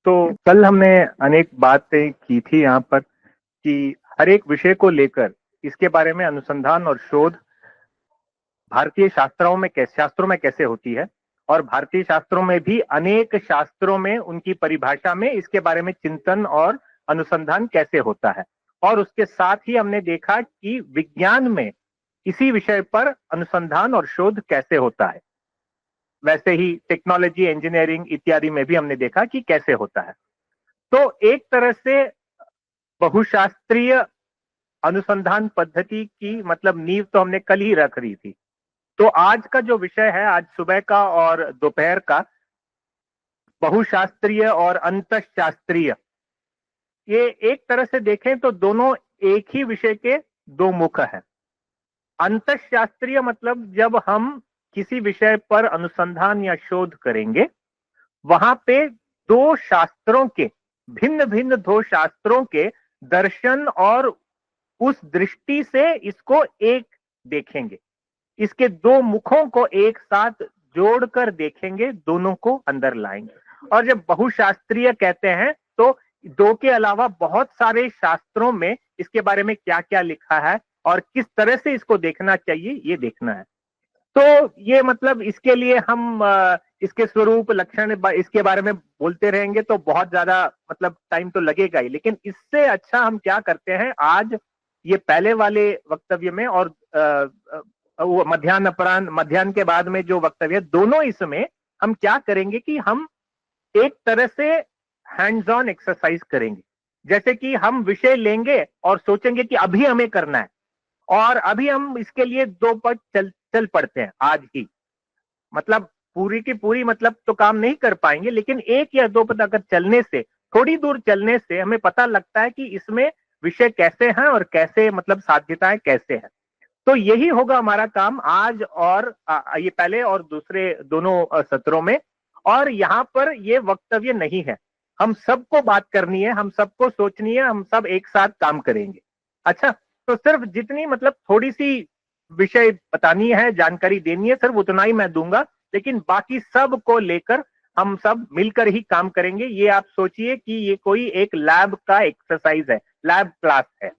तो कल हमने अनेक बातें की थी यहाँ पर कि हर एक विषय को लेकर इसके बारे में अनुसंधान और शोध भारतीय शास्त्रों में कैसे होती है, और भारतीय शास्त्रों में भी अनेक शास्त्रों में उनकी परिभाषा में इसके बारे में चिंतन और अनुसंधान कैसे होता है। और उसके साथ ही हमने देखा कि विज्ञान में इसी विषय पर अनुसंधान और शोध कैसे होता है। वैसे ही टेक्नोलॉजी, इंजीनियरिंग इत्यादि में भी हमने देखा कि कैसे होता है। तो एक तरह से बहुशास्त्रीय अनुसंधान पद्धति की मतलब नींव तो हमने कल ही रख दी थी। तो आज का जो विषय है, आज सुबह का और दोपहर का, बहुशास्त्रीय और अंतःशास्त्रीय, ये एक तरह से देखें तो दोनों एक ही विषय के दो मुख हैं। अंतःशास्त्रीय मतलब जब हम किसी विषय पर अनुसंधान या शोध करेंगे, वहां पे दो शास्त्रों के भिन्न भिन्न दो शास्त्रों के दर्शन और उस दृष्टि से इसको एक देखेंगे, इसके दो मुखों को एक साथ जोड़कर देखेंगे, दोनों को अंदर लाएंगे। और जब बहुशास्त्रीय कहते हैं तो दो के अलावा बहुत सारे शास्त्रों में इसके बारे में क्या क्या लिखा है और किस तरह से इसको देखना चाहिए, ये देखना है। तो ये मतलब इसके लिए हम इसके स्वरूप, लक्षण, इसके बारे में बोलते रहेंगे तो बहुत ज्यादा मतलब टाइम तो लगेगा ही। लेकिन इससे अच्छा हम क्या करते हैं, आज ये पहले वाले वक्तव्य में और वो मध्याह्न अपराह्न, मध्याह्न के बाद में जो वक्तव्य, दोनों इसमें हम क्या करेंगे कि हम एक तरह से हैंड्स ऑन एक्सरसाइज करेंगे। जैसे कि हम विषय लेंगे और सोचेंगे कि अभी हमें करना है, और अभी हम इसके लिए दो पद चल पड़ते हैं आज ही। मतलब पूरी की पूरी मतलब तो काम नहीं कर पाएंगे, लेकिन एक या दो पद अगर चलने से, थोड़ी दूर चलने से हमें पता लगता है कि इसमें विषय कैसे हैं और कैसे मतलब साध्यताएं कैसे हैं। तो यही होगा हमारा काम आज और ये पहले और दूसरे दोनों सत्रों में। और यहाँ पर ये वक्तव्य नहीं है, हम सबको बात करनी है, हम सबको सोचनी है, हम सब एक साथ काम करेंगे। अच्छा, तो सिर्फ जितनी मतलब थोड़ी सी विषय बतानी है, जानकारी देनी है, सिर्फ उतना ही मैं दूंगा, लेकिन बाकी सब को लेकर हम सब मिलकर ही काम करेंगे। ये आप सोचिए कि ये कोई एक लैब का एक्सरसाइज है, लैब क्लास है।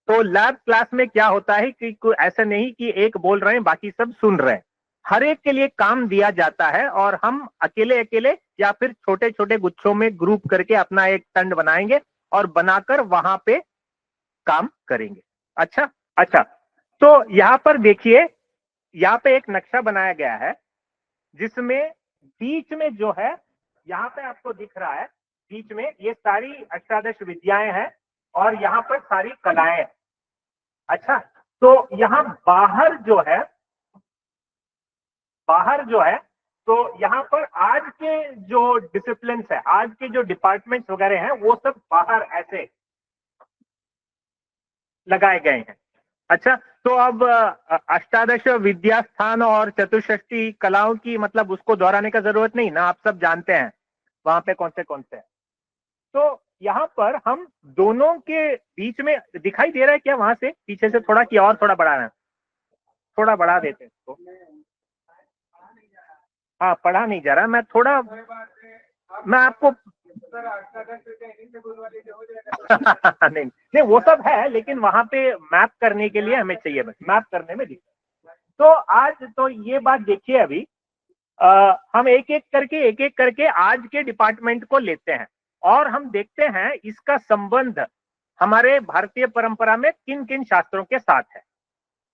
तो लैब क्लास में क्या होता है कि ऐसा नहीं कि एक बोल रहे हैं बाकी सब सुन रहे हैं, हर एक के लिए काम दिया जाता है और हम अकेले अकेले या फिर छोटे छोटे गुच्छों में ग्रुप करके अपना एक तंड बनाएंगे और बनाकर वहां पे काम करेंगे। अच्छा अच्छा, तो यहां पर देखिए, यहाँ पे एक नक्शा बनाया गया है जिसमें बीच में जो है, यहाँ पे आपको दिख रहा है बीच में ये सारी अष्टादश विद्याएं हैं और यहाँ पर सारी कलाएं हैं। अच्छा, तो यहाँ बाहर जो है, तो यहाँ पर आज के जो डिसिप्लिन है, आज के जो डिपार्टमेंट्स वगैरह हैं, वो सब बाहर ऐसे लगाए गए हैं। अच्छा, तो अब अष्टादश विद्या स्थान और चतुष्षष्टि कलाओं की मतलब उसको दोहराने का जरूरत नहीं ना, आप सब जानते हैं वहां पे कौन से हैं। तो यहाँ पर हम दोनों के बीच में दिखाई दे रहा है क्या, वहां से पीछे से थोड़ा, कि और थोड़ा बढ़ा रहे हैं, थोड़ा बढ़ा देते हैं इसको। हाँ, पढ़ा नहीं जा रहा, मैं थोड़ा, मैं आपको नहीं नहीं, वो सब है, लेकिन वहां पे मैप करने के लिए हमें चाहिए, बस मैप करने में दिक्कत। तो आज तो ये बात देखिए, अभी हम एक एक करके आज के डिपार्टमेंट को लेते हैं और हम देखते हैं इसका संबंध हमारे भारतीय परंपरा में किन किन शास्त्रों के साथ है।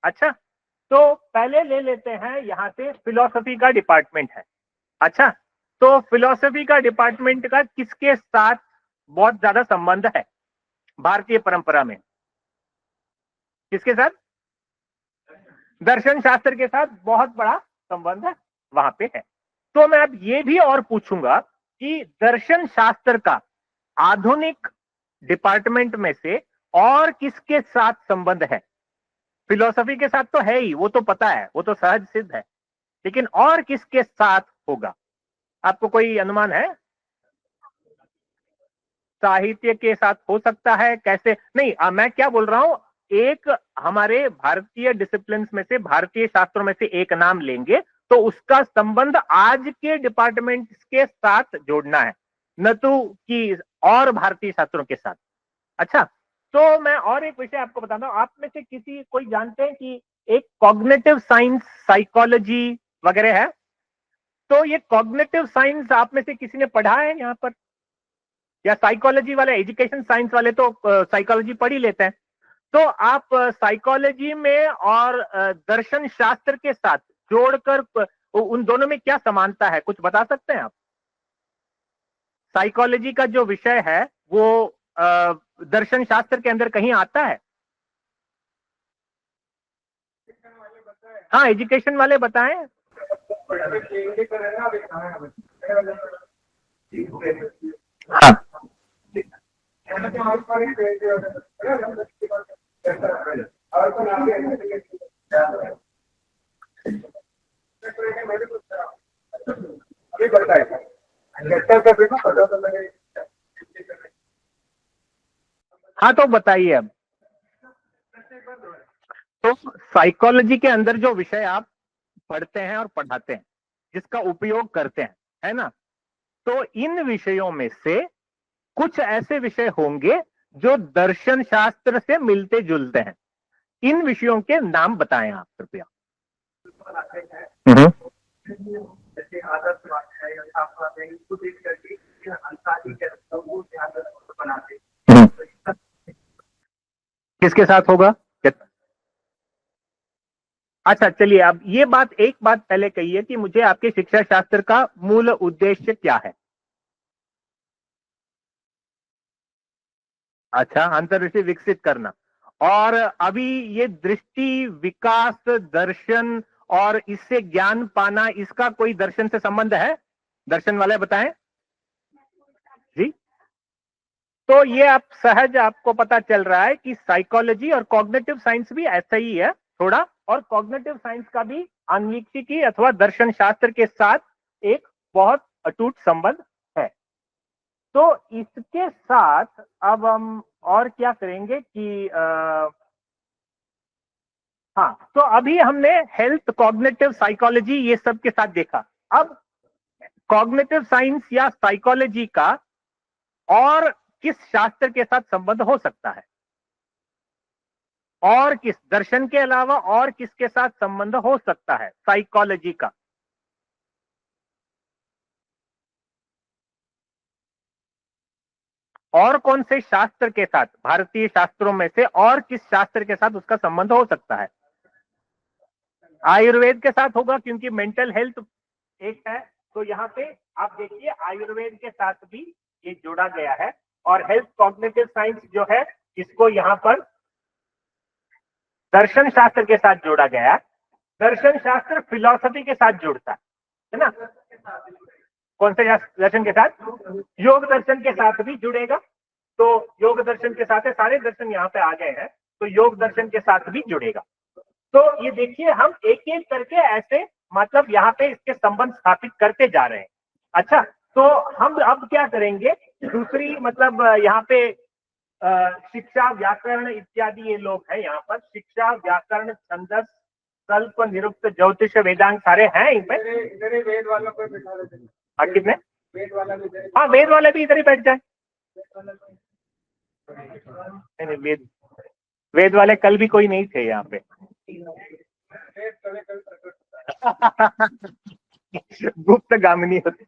अच्छा, तो पहले ले लेते हैं यहाँ से फिलॉसफी का डिपार्टमेंट है। अच्छा, तो फिलॉसफी का डिपार्टमेंट का किसके साथ बहुत ज्यादा संबंध है भारतीय परंपरा में, किसके साथ? दर्शन शास्त्र के साथ बहुत बड़ा संबंध है, वहां पे है। तो मैं अब ये भी और पूछूंगा कि दर्शन शास्त्र का आधुनिक डिपार्टमेंट में से और किसके साथ संबंध है? फिलॉसफी के साथ तो है ही, वो तो पता है, वो तो सहज सिद्ध है, लेकिन और किसके साथ होगा? आपको कोई अनुमान है? साहित्य के साथ हो सकता है, कैसे नहीं, मैं क्या बोल रहा हूं, एक हमारे भारतीय डिसिप्लिन में से, भारतीय शास्त्रों में से एक नाम लेंगे तो उसका संबंध आज के डिपार्टमेंट के साथ जोड़ना है। न तो कि और भारतीय शास्त्रों के साथ। अच्छा, तो मैं और एक विषय आपको बताता हूं। आप में से किसी कोई जानते हैं कि एक कॉग्निटिव साइंस, साइकोलॉजी वगैरह है? तो ये कॉग्निटिव साइंस आप में से किसी ने पढ़ा है यहाँ पर? या साइकोलॉजी वाले, एजुकेशन साइंस वाले तो साइकोलॉजी पढ़ ही लेते हैं। तो आप साइकोलॉजी में और दर्शन शास्त्र के साथ जोड़कर उन दोनों में क्या समानता है, कुछ बता सकते हैं आप? साइकोलॉजी का जो विषय है वो दर्शन शास्त्र के अंदर कहीं आता है? हाँ, एजुकेशन वाले बताएं। हाँ, हाँ, तो बताइए अब। तो साइकोलॉजी के अंदर जो विषय आप पढ़ते हैं और पढ़ाते हैं, जिसका उपयोग करते हैं, है ना, तो इन विषयों में से कुछ ऐसे विषय होंगे जो दर्शन शास्त्र से मिलते जुलते हैं। इन विषयों के नाम बताएं आप कृपया। हम्म। हम्म। किसके साथ होगा? अच्छा, चलिए, अब ये बात, एक बात पहले कहिए कि मुझे आपके शिक्षा शास्त्र का मूल उद्देश्य क्या है? अच्छा, अंतर्दृष्टि विकसित करना। और अभी ये दृष्टि, विकास, दर्शन और इससे ज्ञान पाना, इसका कोई दर्शन से संबंध है? दर्शन वाले बताएं जी। तो ये आप सहज, आपको पता चल रहा है कि साइकोलॉजी और कॉग्निटिव साइंस भी ऐसा ही है थोड़ा, और कॉग्निटिव साइंस का भी आन्वीक्षिकी अथवा दर्शन शास्त्र के साथ एक बहुत अटूट संबंध है। तो इसके साथ अब हम और क्या करेंगे कि हाँ, तो अभी हमने हेल्थ, कॉग्निटिव, साइकोलॉजी ये सब के साथ देखा। अब कॉग्निटिव साइंस या साइकोलॉजी का और किस शास्त्र के साथ संबंध हो सकता है? और किस दर्शन के अलावा और किसके साथ संबंध हो सकता है साइकोलॉजी का? और कौन से शास्त्र के साथ, भारतीय शास्त्रों में से और किस शास्त्र के साथ उसका संबंध हो सकता है? आयुर्वेद के साथ होगा, क्योंकि मेंटल हेल्थ एक है। तो यहाँ पे आप देखिए, आयुर्वेद के साथ भी ये जोड़ा गया है। और हेल्थ कॉग्निटिव साइंस जो है, इसको यहाँ पर दर्शन शास्त्र के साथ जोड़ा गया है। दर्शन शास्त्र फिलॉसफी के साथ जुड़ता है ना? कौन से दर्शन के साथ? योग दर्शन के साथ भी जुड़ेगा। तो योग दर्शन के साथ है, सारे दर्शन यहाँ पे आ गए हैं, तो योग दर्शन के साथ भी जुड़ेगा। तो ये देखिए, हम एक एक करके ऐसे मतलब यहाँ पे इसके संबंध स्थापित करते जा रहे हैं। अच्छा, तो हम अब क्या करेंगे, दूसरी मतलब यहाँ पे शिक्षा, व्याकरण इत्यादि ये लोग हैं यहाँ पर। शिक्षा, व्याकरण, छंदस, कल्प, निरुक्त, ज्योतिष, वेदांग सारे हैं इन पे। इधर वेद वालों को बिठा देते हैं। हाँ, कितने? वेद वाला भी, हाँ, वेद वाले भी इधर ही बैठ जाए। नहीं, वेद वेद वाले कल भी कोई नहीं थे यहाँ पे। गुप्त गामिनी होती।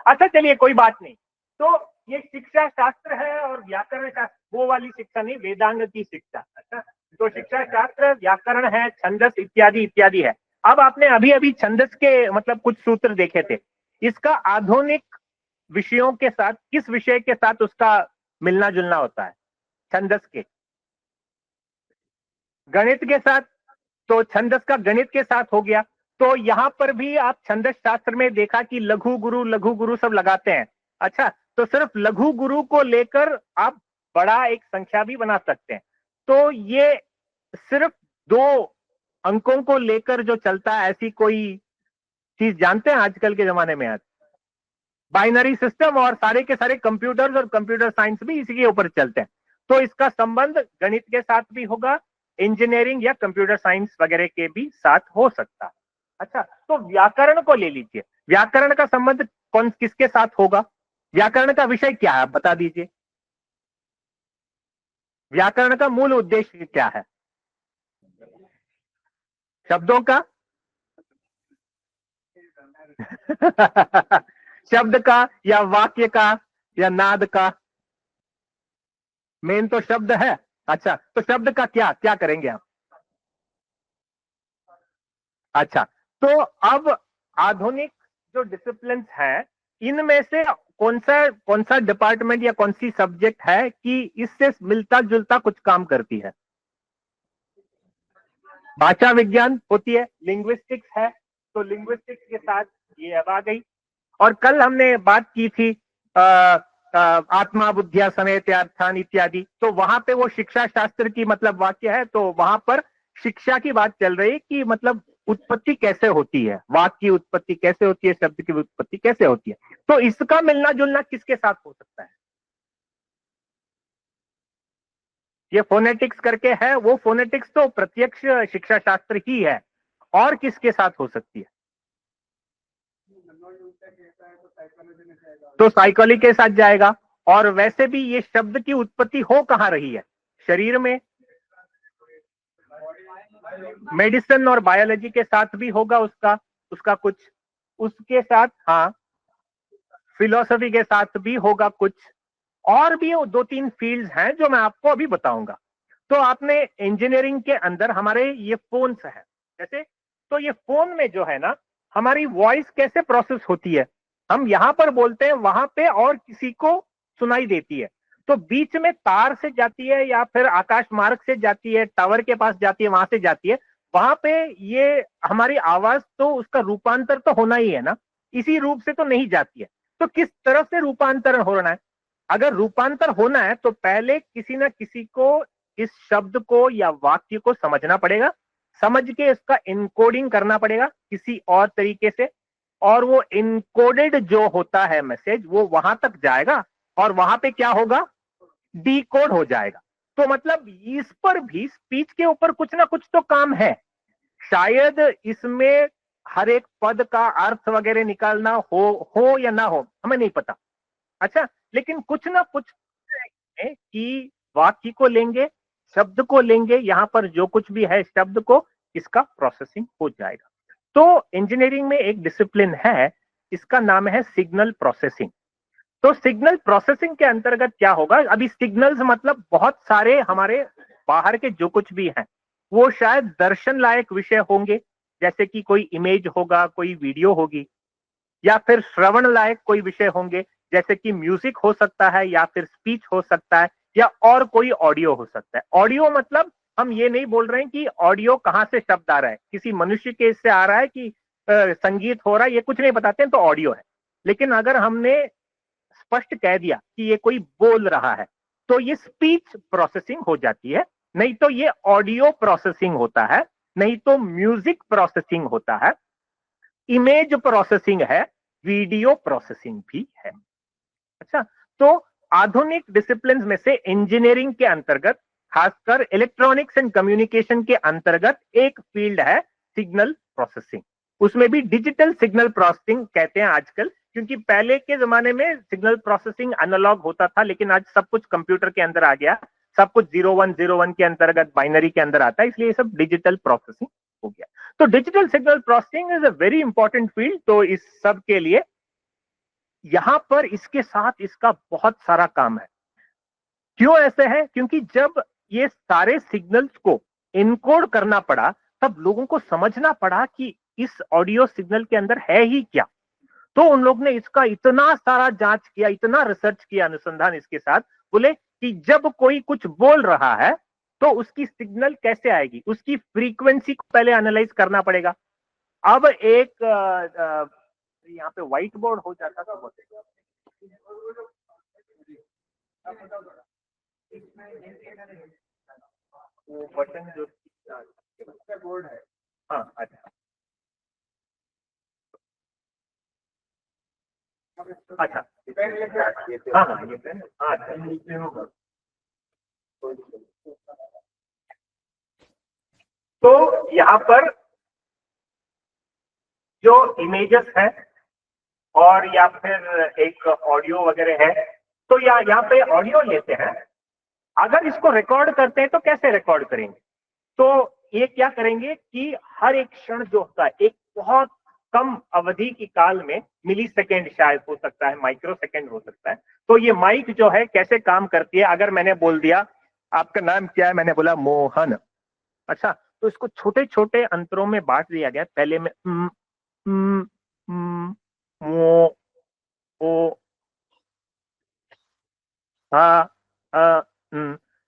अच्छा, चलिए, कोई बात नहीं। तो ये शिक्षा शास्त्र है और व्याकरण शास्त्र, वो वाली शिक्षा नहीं, वेदांग की शिक्षा। अच्छा, तो शिक्षा शास्त्र, व्याकरण है, छंदस इत्यादि इत्यादि है। अब आपने अभी अभी छंदस के मतलब कुछ सूत्र देखे थे। इसका आधुनिक विषयों के साथ, किस विषय के साथ उसका मिलना जुलना होता है? छंदस के गणित के साथ। तो छंदस का गणित के साथ हो गया। तो यहां पर भी आप छंदस शास्त्र में देखा कि लघु गुरु सब लगाते हैं। अच्छा, तो सिर्फ लघु गुरु को लेकर आप बड़ा एक संख्या भी बना सकते हैं। तो ये सिर्फ दो अंकों को लेकर जो चलता है, ऐसी कोई चीज जानते हैं आजकल के जमाने में? आज बाइनरी सिस्टम और सारे के सारे कंप्यूटर्स और कंप्यूटर साइंस भी इसी के ऊपर चलते हैं। तो इसका संबंध गणित के साथ भी होगा, इंजीनियरिंग या कंप्यूटर साइंस वगैरह के भी साथ हो सकता है। अच्छा, तो व्याकरण को ले लीजिए, व्याकरण का संबंध कौन किसके साथ होगा? व्याकरण का विषय क्या है, बता दीजिए। व्याकरण का मूल उद्देश्य क्या है? शब्दों का शब्द का या वाक्य का या नाद का? मेन तो शब्द है। अच्छा, तो शब्द का क्या क्या करेंगे आप? अच्छा, तो अब आधुनिक जो डिसिप्लिन है, इनमें से कौन सा डिपार्टमेंट या कौन सी सब्जेक्ट है कि इससे मिलता जुलता कुछ काम करती है? भाषा विज्ञान होती है, लिंग्विस्टिक्स है, तो लिंग्विस्टिक्स के साथ ये अब आ गई। और कल हमने बात की थी आत्मा बुद्धिया समेत अर्थान इत्यादि, तो वहां पे वो शिक्षा शास्त्र की मतलब वाक्य है, तो वहां पर शिक्षा की बात चल रही कि मतलब उत्पत्ति कैसे होती है, वाक्य की उत्पत्ति कैसे होती है, शब्द की उत्पत्ति कैसे होती है। तो इसका मिलना जुलना किसके साथ हो सकता है? ये फोनेटिक्स करके है, वो फोनेटिक्स तो प्रत्यक्ष शिक्षा शास्त्र ही है, और किसके साथ हो सकती है? तो साइकोलॉजी के साथ जाएगा। और वैसे भी ये शब्द की उत्पत्ति हो कहां रही है? शरीर में। मेडिसिन और बायोलॉजी के साथ भी होगा उसका उसका कुछ, उसके साथ हाँ, फिलोसफी के साथ भी होगा कुछ, और भी वो दो तीन फील्ड्स हैं जो मैं आपको अभी बताऊंगा। तो आपने इंजीनियरिंग के अंदर हमारे ये फोन्स है जैसे, तो ये फोन में जो है ना, हमारी वॉइस कैसे प्रोसेस होती है, हम यहां पर बोलते हैं, वहां पे और किसी को सुनाई देती है, तो बीच में तार से जाती है या फिर आकाश मार्ग से जाती है, टावर के पास जाती है, वहां से जाती है, वहां पे ये हमारी आवाज तो उसका रूपांतर तो होना ही है ना, इसी रूप से तो नहीं जाती है। तो किस तरह से रूपांतरण होना है? अगर रूपांतर होना है तो पहले किसी ना किसी को इस शब्द को या वाक्य को समझना पड़ेगा, समझ के इसका इनकोडिंग करना पड़ेगा किसी और तरीके से, और वो इनकोडेड जो होता है मैसेज वो वहां तक जाएगा, और वहां पे क्या होगा, डीकोड हो जाएगा। तो मतलब इस पर भी स्पीच के ऊपर कुछ ना कुछ तो काम है। शायद इसमें हर एक पद का अर्थ वगैरह निकालना हो या ना हो, हमें नहीं पता। अच्छा, लेकिन कुछ ना कुछ है कि वाक्य को लेंगे, शब्द को लेंगे, यहां पर जो कुछ भी है शब्द को, इसका प्रोसेसिंग हो जाएगा। तो इंजीनियरिंग में एक डिसिप्लिन है, इसका नाम है सिग्नल प्रोसेसिंग। तो सिग्नल प्रोसेसिंग के अंतर्गत क्या होगा, अभी सिग्नल्स मतलब बहुत सारे हमारे बाहर के जो कुछ भी हैं वो शायद दर्शन लायक विषय होंगे, जैसे कि कोई इमेज होगा, कोई वीडियो होगी, या फिर श्रवण लायक कोई विषय होंगे, जैसे कि म्यूजिक हो सकता है, या फिर स्पीच हो सकता है, या और कोई ऑडियो हो सकता है। ऑडियो मतलब हम ये नहीं बोल रहे हैं कि ऑडियो कहां से शब्द आ रहा है, किसी मनुष्य के इससे आ रहा है कि संगीत हो रहा है, ये कुछ नहीं बताते हैं तो ऑडियो है। लेकिन अगर हमने स्पष्ट कह दिया कि ये कोई बोल रहा है, तो ये स्पीच प्रोसेसिंग हो जाती है, नहीं तो ये ऑडियो प्रोसेसिंग होता है, नहीं तो म्यूजिक प्रोसेसिंग होता है, इमेज प्रोसेसिंग है, वीडियो प्रोसेसिंग भी है। अच्छा, तो आधुनिक डिसिप्लिन में से इंजीनियरिंग के अंतर्गत, खासकर इलेक्ट्रॉनिक्स एंड कम्युनिकेशन के अंतर्गत एक फील्ड है सिग्नल प्रोसेसिंग। उसमें भी डिजिटल सिग्नल प्रोसेसिंग कहते हैं आजकल, क्योंकि पहले के जमाने में सिग्नल प्रोसेसिंग एनालॉग होता था, लेकिन आज सब कुछ कंप्यूटर के अंदर आ गया, सब कुछ 0101 के अंतर्गत बाइनरी के अंदर आता है, इसलिए ये सब डिजिटल प्रोसेसिंग हो गया। तो digital signal processing is a very important field. तो इस सब के लिए यहां पर इसके साथ इसका बहुत सारा काम है। क्यों ऐसे है? क्योंकि जब ये सारे सिग्नल्स को इनकोड करना पड़ा, तब लोगों को समझना पड़ा कि इस ऑडियो सिग्नल के अंदर है ही क्या। तो उन लोग ने इसका इतना सारा जांच किया, इतना रिसर्च किया, अनुसंधान इसके साथ, बोले कि जब कोई कुछ बोल रहा है तो उसकी सिग्नल कैसे आएगी, उसकी फ्रीक्वेंसी को पहले एनालाइज करना पड़ेगा। अब एक यहाँ पे व्हाइट बोर्ड हो जाता था, वो बटन जो बोर्ड है, हाँ अच्छा अच्छा, हाँ हाँ ये पेन, हाँ अच्छा। तो यहाँ पर जो इमेजेस है और या फिर एक ऑडियो वगैरह है, तो यहाँ पे ऑडियो लेते हैं, अगर इसको रिकॉर्ड करते हैं तो कैसे रिकॉर्ड करेंगे? तो ये क्या करेंगे कि हर एक क्षण जो होता है एक बहुत कम अवधि की काल में, मिली सेकेंड शायद हो सकता है, माइक्रो सेकेंड हो सकता है, तो ये माइक जो है कैसे काम करती है, अगर मैंने बोल दिया आपका नाम क्या है, मैंने बोला मोहन, अच्छा, तो इसको छोटे छोटे अंतरों में बांट दिया गया, पहले में मो ओ हा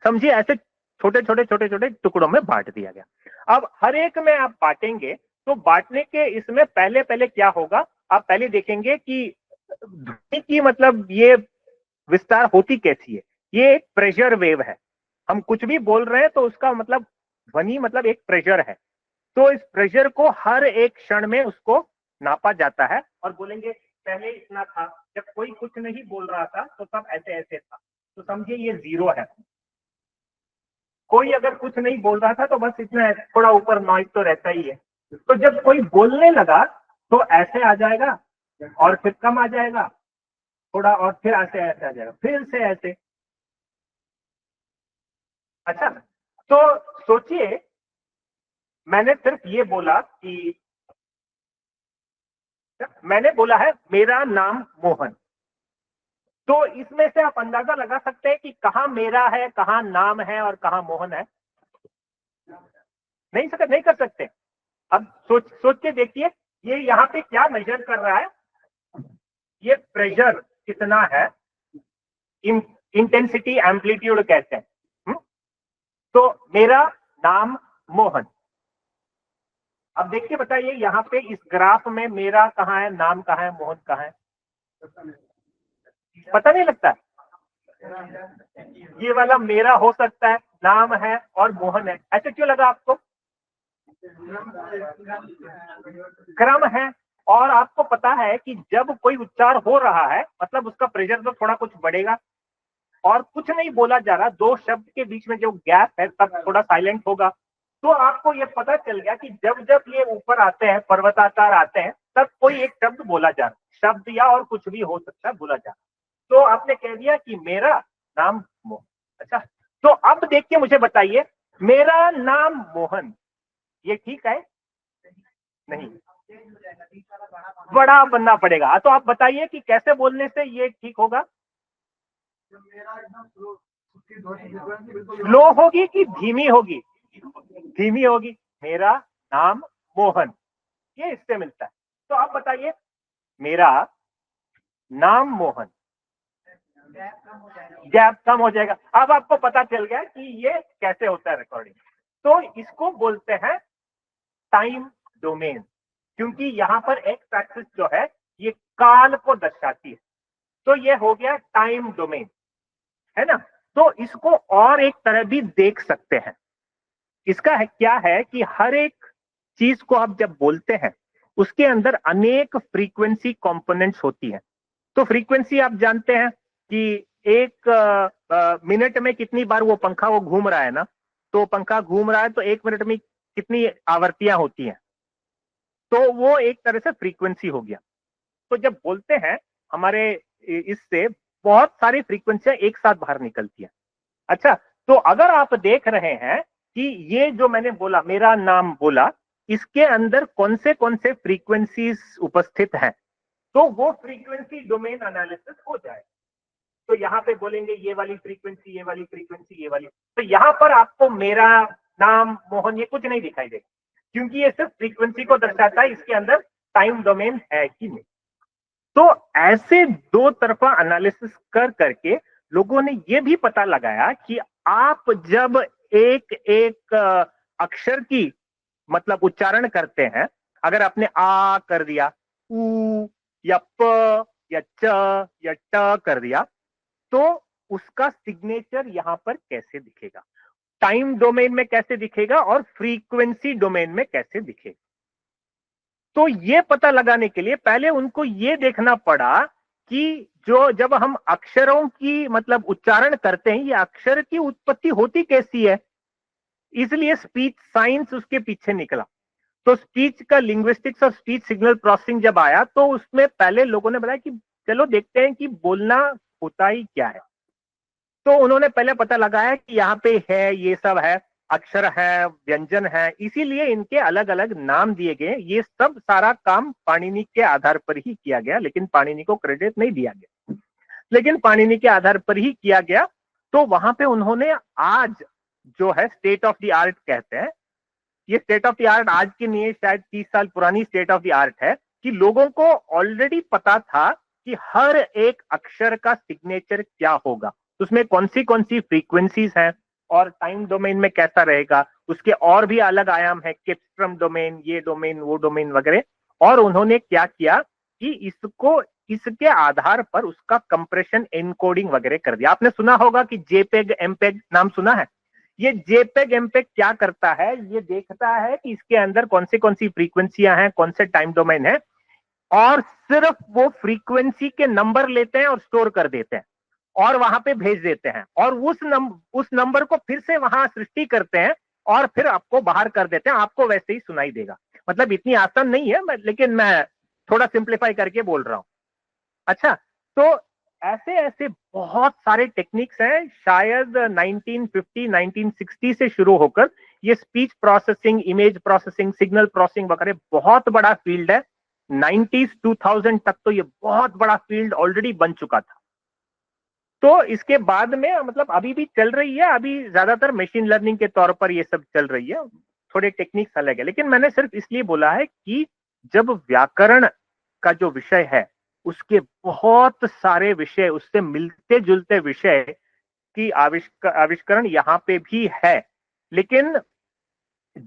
समझिए, ऐसे छोटे छोटे छोटे छोटे टुकड़ों में बांट दिया गया। अब हर एक में आप बांटेंगे तो बांटने के इसमें पहले पहले क्या होगा, आप पहले देखेंगे कि ध्वनि की मतलब ये विस्तार होती कैसी है। ये एक प्रेशर वेव है, हम कुछ भी बोल रहे हैं तो उसका मतलब ध्वनि मतलब एक प्रेशर है, तो इस प्रेशर को हर एक क्षण में उसको नापा जाता है और बोलेंगे पहले इतना था, जब कोई कुछ नहीं बोल रहा था तो तब ऐसे ऐसे था, तो समझिए ये 0 है। कोई अगर कुछ नहीं बोल रहा था तो बस इतना है, थोड़ा ऊपर नॉइज तो रहता ही है, तो जब कोई बोलने लगा तो ऐसे आ जाएगा और फिर कम आ जाएगा थोड़ा, और फिर ऐसे ऐसे आ जाएगा, फिर से ऐसे। अच्छा, तो सोचिए मैंने सिर्फ ये बोला कि मैंने बोला है मेरा नाम मोहन, तो इसमें से आप अंदाजा लगा सकते हैं कि कहां मेरा है, कहां नाम है और कहां मोहन है? नहीं कर सकते। अब सोच के देखिए, ये यहाँ पे क्या मेजर कर रहा है, ये प्रेशर कितना है, इंटेंसिटी एम्पलीट्यूड कहते हैं। तो मेरा नाम मोहन, अब देखिए बताइए यहाँ पे इस ग्राफ में मेरा कहाँ है, नाम कहाँ है, मोहन कहाँ है? पता नहीं लगता। ये वाला मेरा हो सकता है, नाम है और मोहन है, ऐसे क्यों लगा आपको? क्रम है, और आपको पता है कि जब कोई उच्चार हो रहा है मतलब उसका प्रेशर तो थोड़ा कुछ बढ़ेगा, और कुछ नहीं बोला जा रहा, दो शब्द के बीच में जो गैप है तब थोड़ा साइलेंट होगा, तो आपको ये पता चल गया कि जब जब ये ऊपर आते हैं, पर्वताकार आते हैं, तब कोई एक शब्द बोला जा रहा है, शब्द या और कुछ भी हो सकता है बोला जा रहा है, तो आपने कह दिया कि मेरा नाम मोहन। अच्छा, तो अब देखिए मुझे बताइए, मेरा नाम मोहन, ये ठीक है? नहीं, बड़ा बनना पड़ेगा, तो आप बताइए कि कैसे बोलने से ये ठीक होगा? स्लो होगी कि धीमी होगी? धीमी होगी। मेरा नाम मोहन, ये इससे मिलता है, तो आप बताइए मेरा नाम मोहन, गैप कम हो जाएगा। अब आपको पता चल गया कि ये कैसे होता है रिकॉर्डिंग, तो इसको बोलते हैं टाइम डोमेन, क्योंकि यहाँ पर एक्स एक्सिस जो है ये काल को दर्शाती है, तो ये हो गया टाइम डोमेन, है ना? तो इसको और एक तरह भी देख सकते हैं, इसका है क्या है कि हर एक चीज को आप जब बोलते हैं उसके अंदर अनेक फ्रीक्वेंसी कंपोनेंट्स होती हैं, तो फ्रीक्वेंसी आप जानते हैं कि एक मिनट में कितनी बार वो पंखा वो घूम रहा है ना, तो पंखा घूम रहा है तो एक मिनट में कितनी आवृत्तियां होती हैं, तो वो एक तरह से फ्रीक्वेंसी हो गया। तो जब बोलते हैं हमारे इससे बहुत सारी फ्रीक्वेंसियां एक साथ बाहर निकलती हैं। अच्छा, तो अगर आप देख रहे हैं कि ये जो मैंने बोला मेरा नाम बोला, इसके अंदर कौन से फ्रीक्वेंसीज उपस्थित हैं, तो वो फ्रीक्वेंसी डोमेन एनालिसिस हो जाए, तो यहाँ पे बोलेंगे ये वाली फ्रीक्वेंसी, ये वाली फ्रीक्वेंसी, ये वाली, तो यहाँ पर आपको मेरा नाम मोहन ये कुछ नहीं दिखाई देगा, क्योंकि ये सिर्फ फ्रीक्वेंसी को दर्शाता है, इसके अंदर टाइम डोमेन है कि नहीं। तो ऐसे दो तरफा एनालिसिस कर करके लोगों ने ये भी पता लगाया कि आप जब एक एक अक्षर की मतलब उच्चारण करते हैं, अगर आपने आ कर दिया, ऊ या प या च या ट कर दिया, तो उसका सिग्नेचर यहां पर कैसे दिखेगा, टाइम डोमेन में कैसे दिखेगा और फ्रीक्वेंसी डोमेन में कैसे दिखेगा। तो ये पता लगाने के लिए पहले उनको ये देखना पड़ा कि जो जब हम अक्षरों की मतलब उच्चारण करते हैं, ये अक्षर की उत्पत्ति होती कैसी है, इसलिए स्पीच साइंस उसके पीछे निकला। तो स्पीच का लिंग्विस्टिक्स और स्पीच सिग्नल प्रोसेसिंग जब आया तो उसमें पहले लोगों ने बताया कि चलो देखते हैं कि बोलना होता ही क्या है। तो उन्होंने पहले पता लगाया कि यहाँ पे है, ये सब है, अक्षर है, व्यंजन है, इसीलिए इनके अलग अलग नाम दिए गए। ये सब सारा काम पाणिनि के आधार पर ही किया गया, लेकिन पाणिनि को क्रेडिट नहीं दिया गया, लेकिन पाणिनि के आधार पर ही किया गया। तो वहां पे उन्होंने आज जो है स्टेट ऑफ द आर्ट कहते हैं, ये स्टेट ऑफ द आर्ट आज की नहीं है, शायद 30 साल पुरानी स्टेट ऑफ द आर्ट है, कि लोगों को ऑलरेडी पता था कि हर एक अक्षर का सिग्नेचर क्या होगा, उसमें कौन सी फ्रीक्वेंसीज हैं और टाइम डोमेन में कैसा रहेगा, उसके और भी अलग आयाम है, किप्स्ट्रम डोमेन, ये डोमेन, वो डोमेन वगैरह। और उन्होंने क्या किया कि इसको इसके आधार पर उसका कंप्रेशन एनकोडिंग वगैरह कर दिया। आपने सुना होगा कि जेपेग एमपेग नाम सुना है। ये जेपेग एमपेग क्या करता है, ये देखता है कि इसके अंदर कौन सी फ्रीक्वेंसियां हैं, कौन से टाइम डोमेन है, और सिर्फ वो फ्रीक्वेंसी के नंबर लेते हैं और स्टोर कर देते हैं और वहां पे भेज देते हैं, और उस नंबर को फिर से वहां सृष्टि करते हैं और फिर आपको बाहर कर देते हैं, आपको वैसे ही सुनाई देगा। मतलब इतनी आसान नहीं है, लेकिन मैं थोड़ा सिंप्लीफाई करके बोल रहा हूं। अच्छा, तो ऐसे ऐसे बहुत सारे टेक्निक्स हैं, शायद 1950 1960 से शुरू होकर ये speech processing, image processing, signal processing वगैरह बहुत बड़ा फील्ड है। 90s 2000 तक तो ये बहुत बड़ा फील्ड ऑलरेडी बन चुका था। तो इसके बाद में मतलब अभी भी चल रही है, अभी ज्यादातर मशीन लर्निंग के तौर पर ये सब चल रही है, थोड़े टेक्निक्स अलग है। लेकिन मैंने सिर्फ इसलिए बोला है कि जब व्याकरण का जो विषय है उसके बहुत सारे विषय, उससे मिलते जुलते विषय की आविष्करण यहाँ पे भी है। लेकिन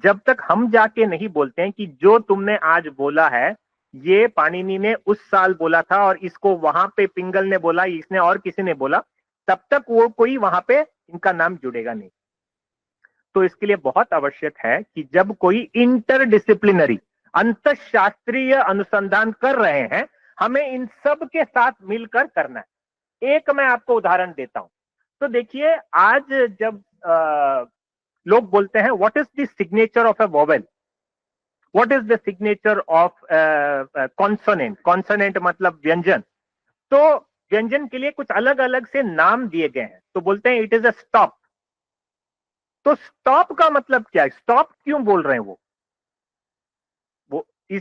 जब तक हम जाके नहीं बोलते हैं कि जो तुमने आज बोला है ये पाणिनि ने उस साल बोला था और इसको वहां पे पिंगल ने बोला, इसने और किसी ने बोला, तब तक वो कोई वहां पे इनका नाम जुड़ेगा नहीं। तो इसके लिए बहुत आवश्यक है कि जब कोई इंटरडिसिप्लिनरी अंतरशास्त्रीय अनुसंधान कर रहे हैं, हमें इन सब के साथ मिलकर करना है। एक मैं आपको उदाहरण देता हूं। तो देखिए, आज जब लोग बोलते हैं what is the signature of a vowel, what is the signature of consonant, consonant मतलब व्यंजन, तो व्यंजन के लिए कुछ अलग अलग से नाम दिए गए हैं। तो बोलते हैं इट इज अ स्टॉप। तो स्टॉप का मतलब क्या है, स्टॉप क्यों बोल रहे हैं वो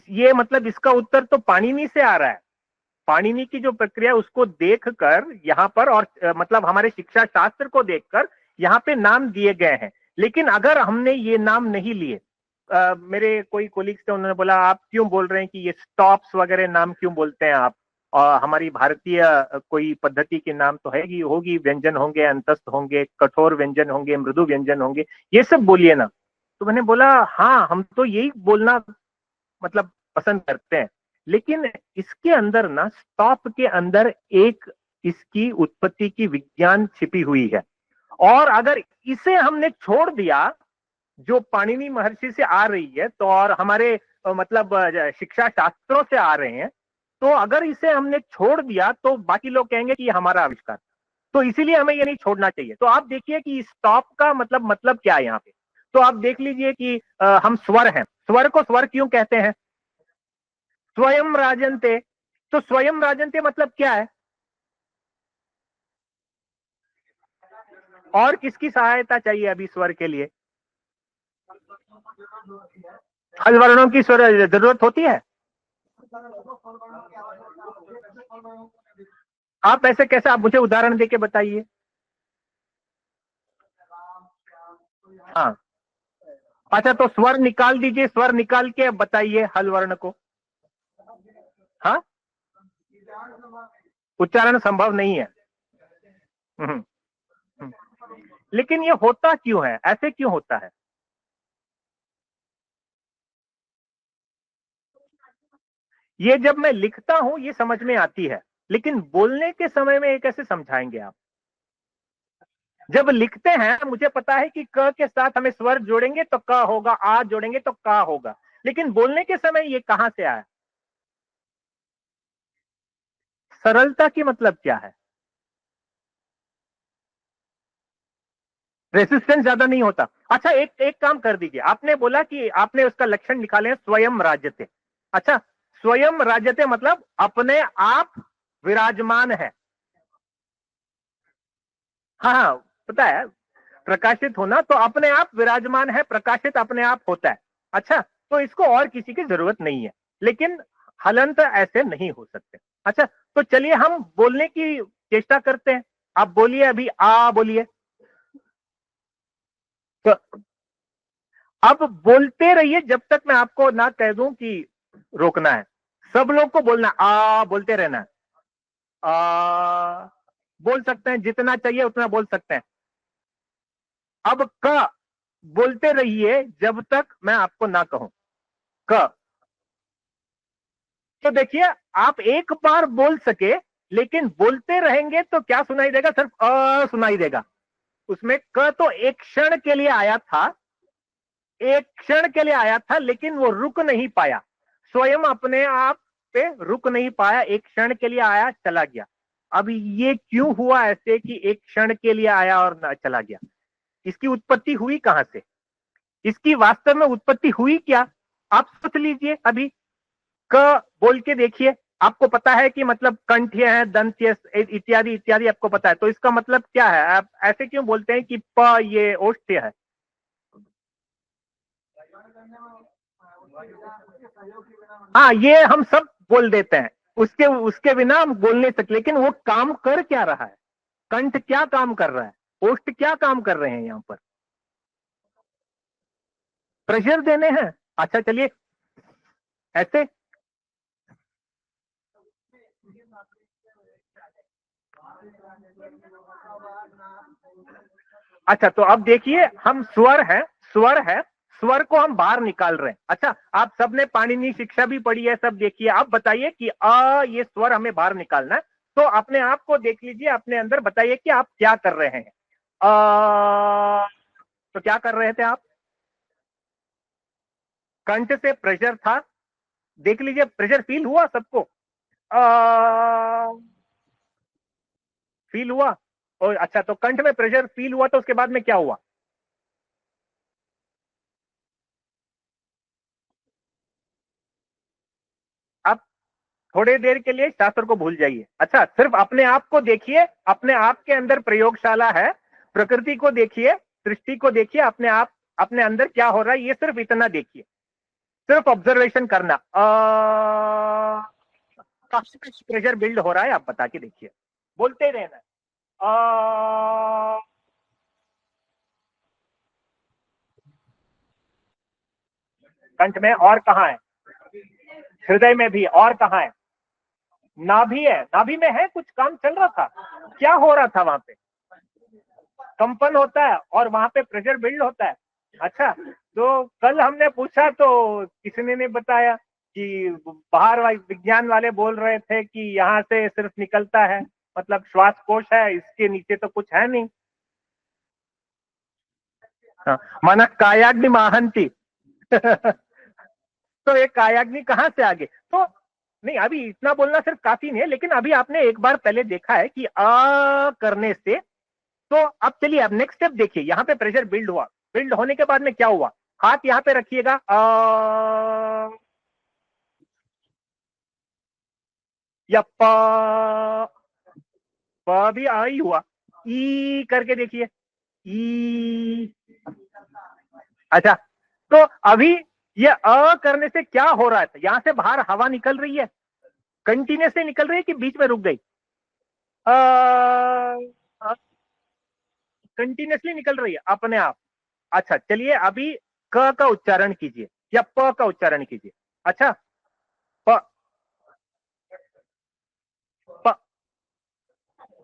ये मतलब इसका उत्तर तो पाणिनि से आ रहा है। पाणिनि की जो प्रक्रिया उसको देखकर यहाँ पर, और मतलब हमारे शिक्षा शास्त्र को देखकर यहाँ पे नाम दिए गए हैं। लेकिन अगर हमने ये नाम नहीं लिए, मेरे कोई कोलिग्स थे, उन्होंने बोला आप क्यों बोल रहे हैं कि ये स्टॉप्स वगैरह नाम क्यों बोलते हैं आप, और हमारी भारतीय कोई पद्धति के नाम तो है होगी, व्यंजन होंगे, अंतस्थ होंगे, कठोर व्यंजन होंगे, मृदु व्यंजन होंगे, ये सब बोलिए ना। तो मैंने बोला हाँ, हम तो यही बोलना मतलब पसंद करते हैं। लेकिन इसके अंदर ना, स्टॉप के अंदर एक इसकी उत्पत्ति की विज्ञान छिपी हुई है। और अगर इसे हमने छोड़ दिया जो पाणिनि महर्षि से आ रही है, तो और हमारे मतलब शिक्षा शास्त्रों से आ रहे हैं, तो अगर इसे हमने छोड़ दिया तो बाकी लोग कहेंगे कि ये हमारा आविष्कार। तो इसीलिए हमें ये नहीं छोड़ना चाहिए। तो आप देखिए कि स्टॉप का मतलब क्या है यहाँ पे। तो आप देख लीजिए कि हम स्वर हैं, स्वर को स्वर क्यों कहते हैं, स्वयं राजन्ते। तो स्वयं राजन्ते मतलब क्या है, और किसकी सहायता चाहिए अभी स्वर के लिए, हल वर्णों की स्वर जरूरत होती है। आप ऐसे कैसे, आप मुझे उदाहरण देके बताइए। हाँ, अच्छा तो स्वर निकाल दीजिए, स्वर निकाल के बताइए हल वर्ण को। हाँ, उच्चारण संभव नहीं है। हम्म, हम्म। लेकिन ये होता क्यों है, ऐसे क्यों होता है। ये जब मैं लिखता हूं ये समझ में आती है, लेकिन बोलने के समय में ये कैसे समझाएंगे आप। जब लिखते हैं मुझे पता है कि क के साथ हमें स्वर जोड़ेंगे तो क होगा, आ जोड़ेंगे तो का होगा, लेकिन बोलने के समय ये कहां से आया। सरलता की मतलब क्या है। रेसिस्टेंस ज्यादा नहीं होता। अच्छा, एक एक काम कर दीजिए, आपने बोला कि आपने उसका लक्षण निकाले स्वयं राज्यते। अच्छा, स्वयं राज्यते मतलब अपने आप विराजमान है। हाँ हाँ, पता है, प्रकाशित होना तो अपने आप विराजमान है, प्रकाशित अपने आप होता है। अच्छा, तो इसको और किसी की जरूरत नहीं है, लेकिन हलंत ऐसे नहीं हो सकते। अच्छा, तो चलिए हम बोलने की चेष्टा करते हैं। आप बोलिए, अभी आ बोलिए। तो अब बोलते रहिए जब तक मैं आपको ना कह दूं कि रोकना है। सब लोग को बोलना, आ बोलते रहना है। आ बोल सकते हैं, जितना चाहिए उतना बोल सकते हैं। अब क बोलते रहिए जब तक मैं आपको ना कहूं। क, तो देखिए, आप एक बार बोल सके, लेकिन बोलते रहेंगे तो क्या सुनाई देगा? सिर्फ अ सुनाई देगा। उसमें क तो एक क्षण के लिए आया था, एक क्षण के लिए आया था, लेकिन वो रुक नहीं पाया, स्वयं अपने आप पे रुक नहीं पाया, एक क्षण के लिए आया, चला गया। अब ये क्यों हुआ ऐसे कि एक क्षण के लिए आया और ना चला गया? इसकी उत्पत्ति हुई कहां से? इसकी वास्तव में उत्पत्ति हुई क्या? आप सोच लीजिए अभी। क बोल के देखिए, आपको पता है कि मतलब कंठ्य है, दंत्य इत्यादि इत्यादि, आपको पता है, तो इसका मतलब क्या है? आप ऐसे क्यों बोलते हैं कि प ये ओष्ठ्य है? हाँ, ये हम सब बोल देते हैं, उसके उसके बिना हम बोल नहीं सकते, लेकिन वो काम कर क्या रहा है? कंठ क्या काम कर रहा है? ओष्ठ क्या काम कर रहे हैं यहाँ पर? प्रेशर देने हैं। अच्छा चलिए, ऐसे। अच्छा, तो अब देखिए, हम स्वर है, स्वर है, स्वर को हम बाहर निकाल रहे हैं। अच्छा, आप सबने पाणिनि शिक्षा भी पढ़ी है, सब देखिए। आप बताइए कि ये स्वर हमें बाहर निकालना है, तो अपने आप को देख लीजिए, अपने अंदर बताइए कि आप क्या कर रहे हैं। तो क्या कर रहे थे आप? कंठ से प्रेशर था, देख लीजिए, प्रेशर फील हुआ सबको? फील हुआ? और अच्छा, तो कंठ में प्रेशर फील हुआ, तो उसके बाद में क्या हुआ? अब थोड़ी देर के लिए शास्त्र को भूल जाइए। अच्छा, सिर्फ अपने आप को देखिए, अपने आप के अंदर प्रयोगशाला है, प्रकृति को देखिए, सृष्टि को देखिए, अपने आप, अपने अंदर क्या हो रहा है, ये सिर्फ इतना देखिए, सिर्फ ऑब्जर्वेशन करना। प्रेशर बिल्ड हो रहा है, आप बता के देखिए, बोलते ही रहना। कंठ में और कहाँ है? हृदय में भी, और कहाँ है? नाभि है, नाभि में है, कुछ काम चल रहा था, क्या हो रहा था वहां पे? कंपन होता है और वहां पे प्रेशर बिल्ड होता है। अच्छा, तो कल हमने पूछा तो किसी ने बताया कि बाहर विज्ञान वाले बोल रहे थे कि यहाँ से सिर्फ निकलता है, मतलब श्वास कोश है, इसके नीचे तो कुछ है नहीं। हाँ, माना कायाग्नि महांती। तो ये कायाग्नि कहाँ से आ गए? तो नहीं, अभी इतना बोलना सिर्फ काफी नहीं है, लेकिन अभी आपने एक बार पहले देखा है कि करने से, तो अब चलिए, अब नेक्स्ट स्टेप देखिए, यहाँ पे प्रेशर बिल्ड हुआ, बिल्ड होने के बाद में क्या हुआ? हाथ यहाँ पे रखिएगा, या प भी आ ही हुआ, ई करके देखिए, ई। अच्छा, तो अभी ये करने से क्या हो रहा है? यहां से बाहर हवा निकल रही है, कंटिन्यूसली निकल रही है कि बीच में रुक गई? कंटिन्यूसली निकल रही है अपने आप। अच्छा चलिए, अभी क का उच्चारण कीजिए या प का उच्चारण कीजिए। अच्छा, प, प,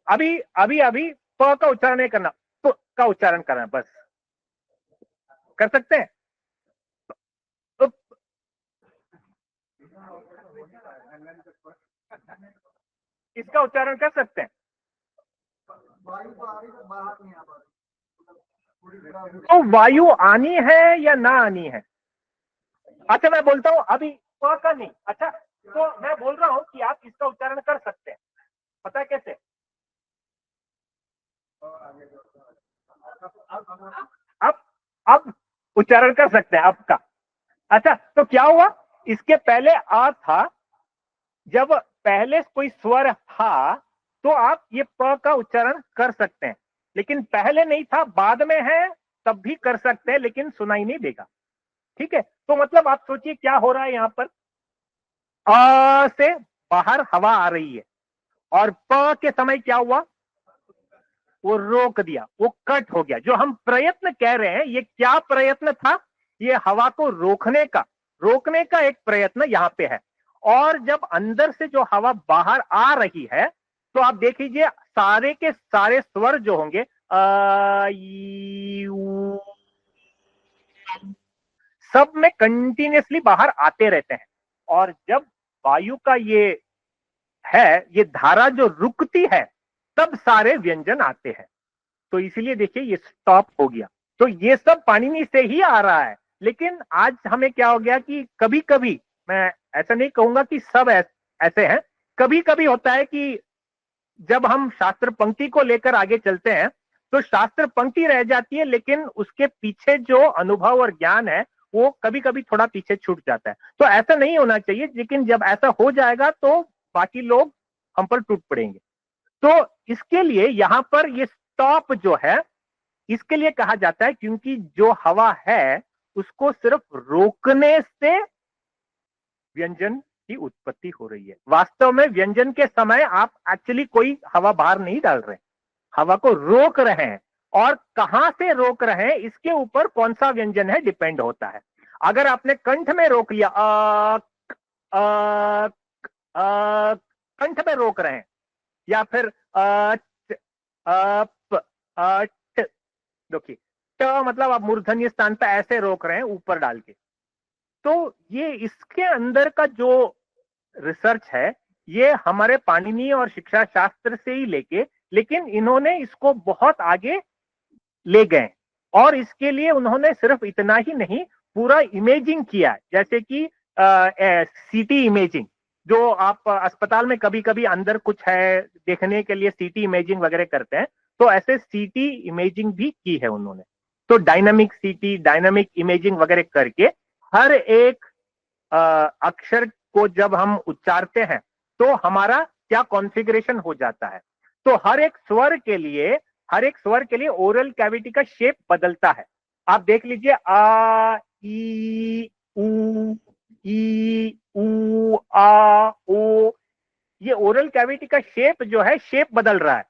अभी अभी अभी प का उच्चारण नहीं करना, प का उच्चारण करना, बस। कर सकते हैं? उप, इसका उच्चारण कर सकते हैं? तो वायु आनी है या ना आनी है? अच्छा, मैं बोलता हूं अभी, प का नहीं। अच्छा, तो मैं बोल रहा हूं कि आप इसका उच्चारण कर सकते हैं, पता है कैसे? अब अब उच्चारण कर सकते हैं अब का। अच्छा, तो क्या हुआ, इसके पहले आ था, जब पहले कोई स्वर था तो आप ये प का उच्चारण कर सकते हैं, लेकिन पहले नहीं था, बाद में है, तब भी कर सकते हैं, लेकिन सुनाई नहीं देगा। ठीक है, तो मतलब आप सोचिए क्या हो रहा है यहां पर। अ से बाहर हवा आ रही है और प के समय क्या हुआ, वो रोक दिया, वो कट हो गया। जो हम प्रयत्न कह रहे हैं, ये क्या प्रयत्न था, ये हवा को रोकने का एक प्रयत्न यहां पे है। और जब अंदर से जो हवा बाहर आ रही है, तो आप देख लीजिए सारे के सारे स्वर जो होंगे, अ, ई, उ, सब में कंटिन्यूअसली बाहर आते रहते हैं। और जब वायु का ये धारा जो रुकती है, तब सारे व्यंजन आते हैं। तो इसीलिए देखिए ये स्टॉप हो गया। तो ये सब पाणिनि से ही आ रहा है। लेकिन आज हमें क्या हो गया कि कभी कभी, मैं ऐसा नहीं कहूंगा कि सब ऐसे हैं, कभी कभी होता है कि जब हम शास्त्र पंक्ति को लेकर आगे चलते हैं, तो शास्त्र पंक्ति रह जाती है, लेकिन उसके पीछे जो अनुभव और ज्ञान है, वो कभी कभी थोड़ा पीछे छूट जाता है। तो ऐसा नहीं होना चाहिए, लेकिन जब ऐसा हो जाएगा तो बाकी लोग हम पर टूट पड़ेंगे। तो इसके लिए यहां पर ये स्टॉप जो है, इसके लिए कहा जाता है, क्योंकि जो हवा है उसको सिर्फ रोकने से व्यंजन की उत्पत्ति हो रही है। वास्तव में व्यंजन के समय आप एक्चुअली कोई हवा बाहर नहीं डाल रहे, हवा को रोक रहे हैं। और कहां से रोक रहे हैं, इसके ऊपर कौन सा व्यंजन है डिपेंड होता है। अगर आपने कंठ में रोक लिया, अ, कंठ में रोक रहे हैं, या फिर देखिए ट मतलब आप मूर्धन्य स्थान पे ऐसे रोक रहे हैं ऊपर डाल के, तो ये इसके अंदर का जो रिसर्च है, ये हमारे पाणिनीय और शिक्षा शास्त्र से ही लेके, लेकिन इन्होंने इसको बहुत आगे ले गए। और इसके लिए उन्होंने सिर्फ इतना ही नहीं, पूरा इमेजिंग किया, जैसे कि सीटी इमेजिंग, जो आप अस्पताल में कभी कभी अंदर कुछ है देखने के लिए सीटी इमेजिंग वगैरह करते हैं, तो ऐसे सीटी इमेजिंग भी की है उन्होंने। तो डायनामिक सीटी, डायनामिक इमेजिंग वगैरह करके हर एक अक्षर को जब हम उच्चारते हैं, तो हमारा क्या कॉन्फ़िगरेशन हो जाता है। तो हर एक स्वर के लिए ओरल कैविटी का शेप बदलता है। आप देख लीजिए, आ, ई ऊ आ ओ, ये ओरल कैविटी का शेप जो है, शेप बदल रहा है,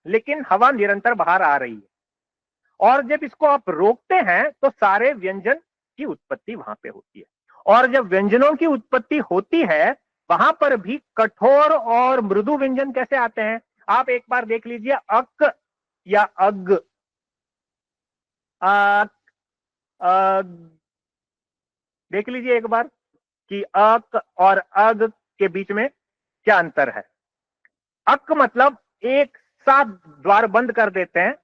लेकिन हवा निरंतर बाहर आ रही है। और जब इसको आप रोकते हैं, तो सारे व्यंजन की उत्पत्ति वहां पे होती है। और जब व्यंजनों की उत्पत्ति होती है, वहां पर भी कठोर और मृदु व्यंजन कैसे आते हैं। आप एक बार देख लीजिए, अक या अग, अक, अग, देख लीजिए एक बार कि अक और अग के बीच में क्या अंतर है। अक मतलब एक साथ द्वार बंद कर देते हैं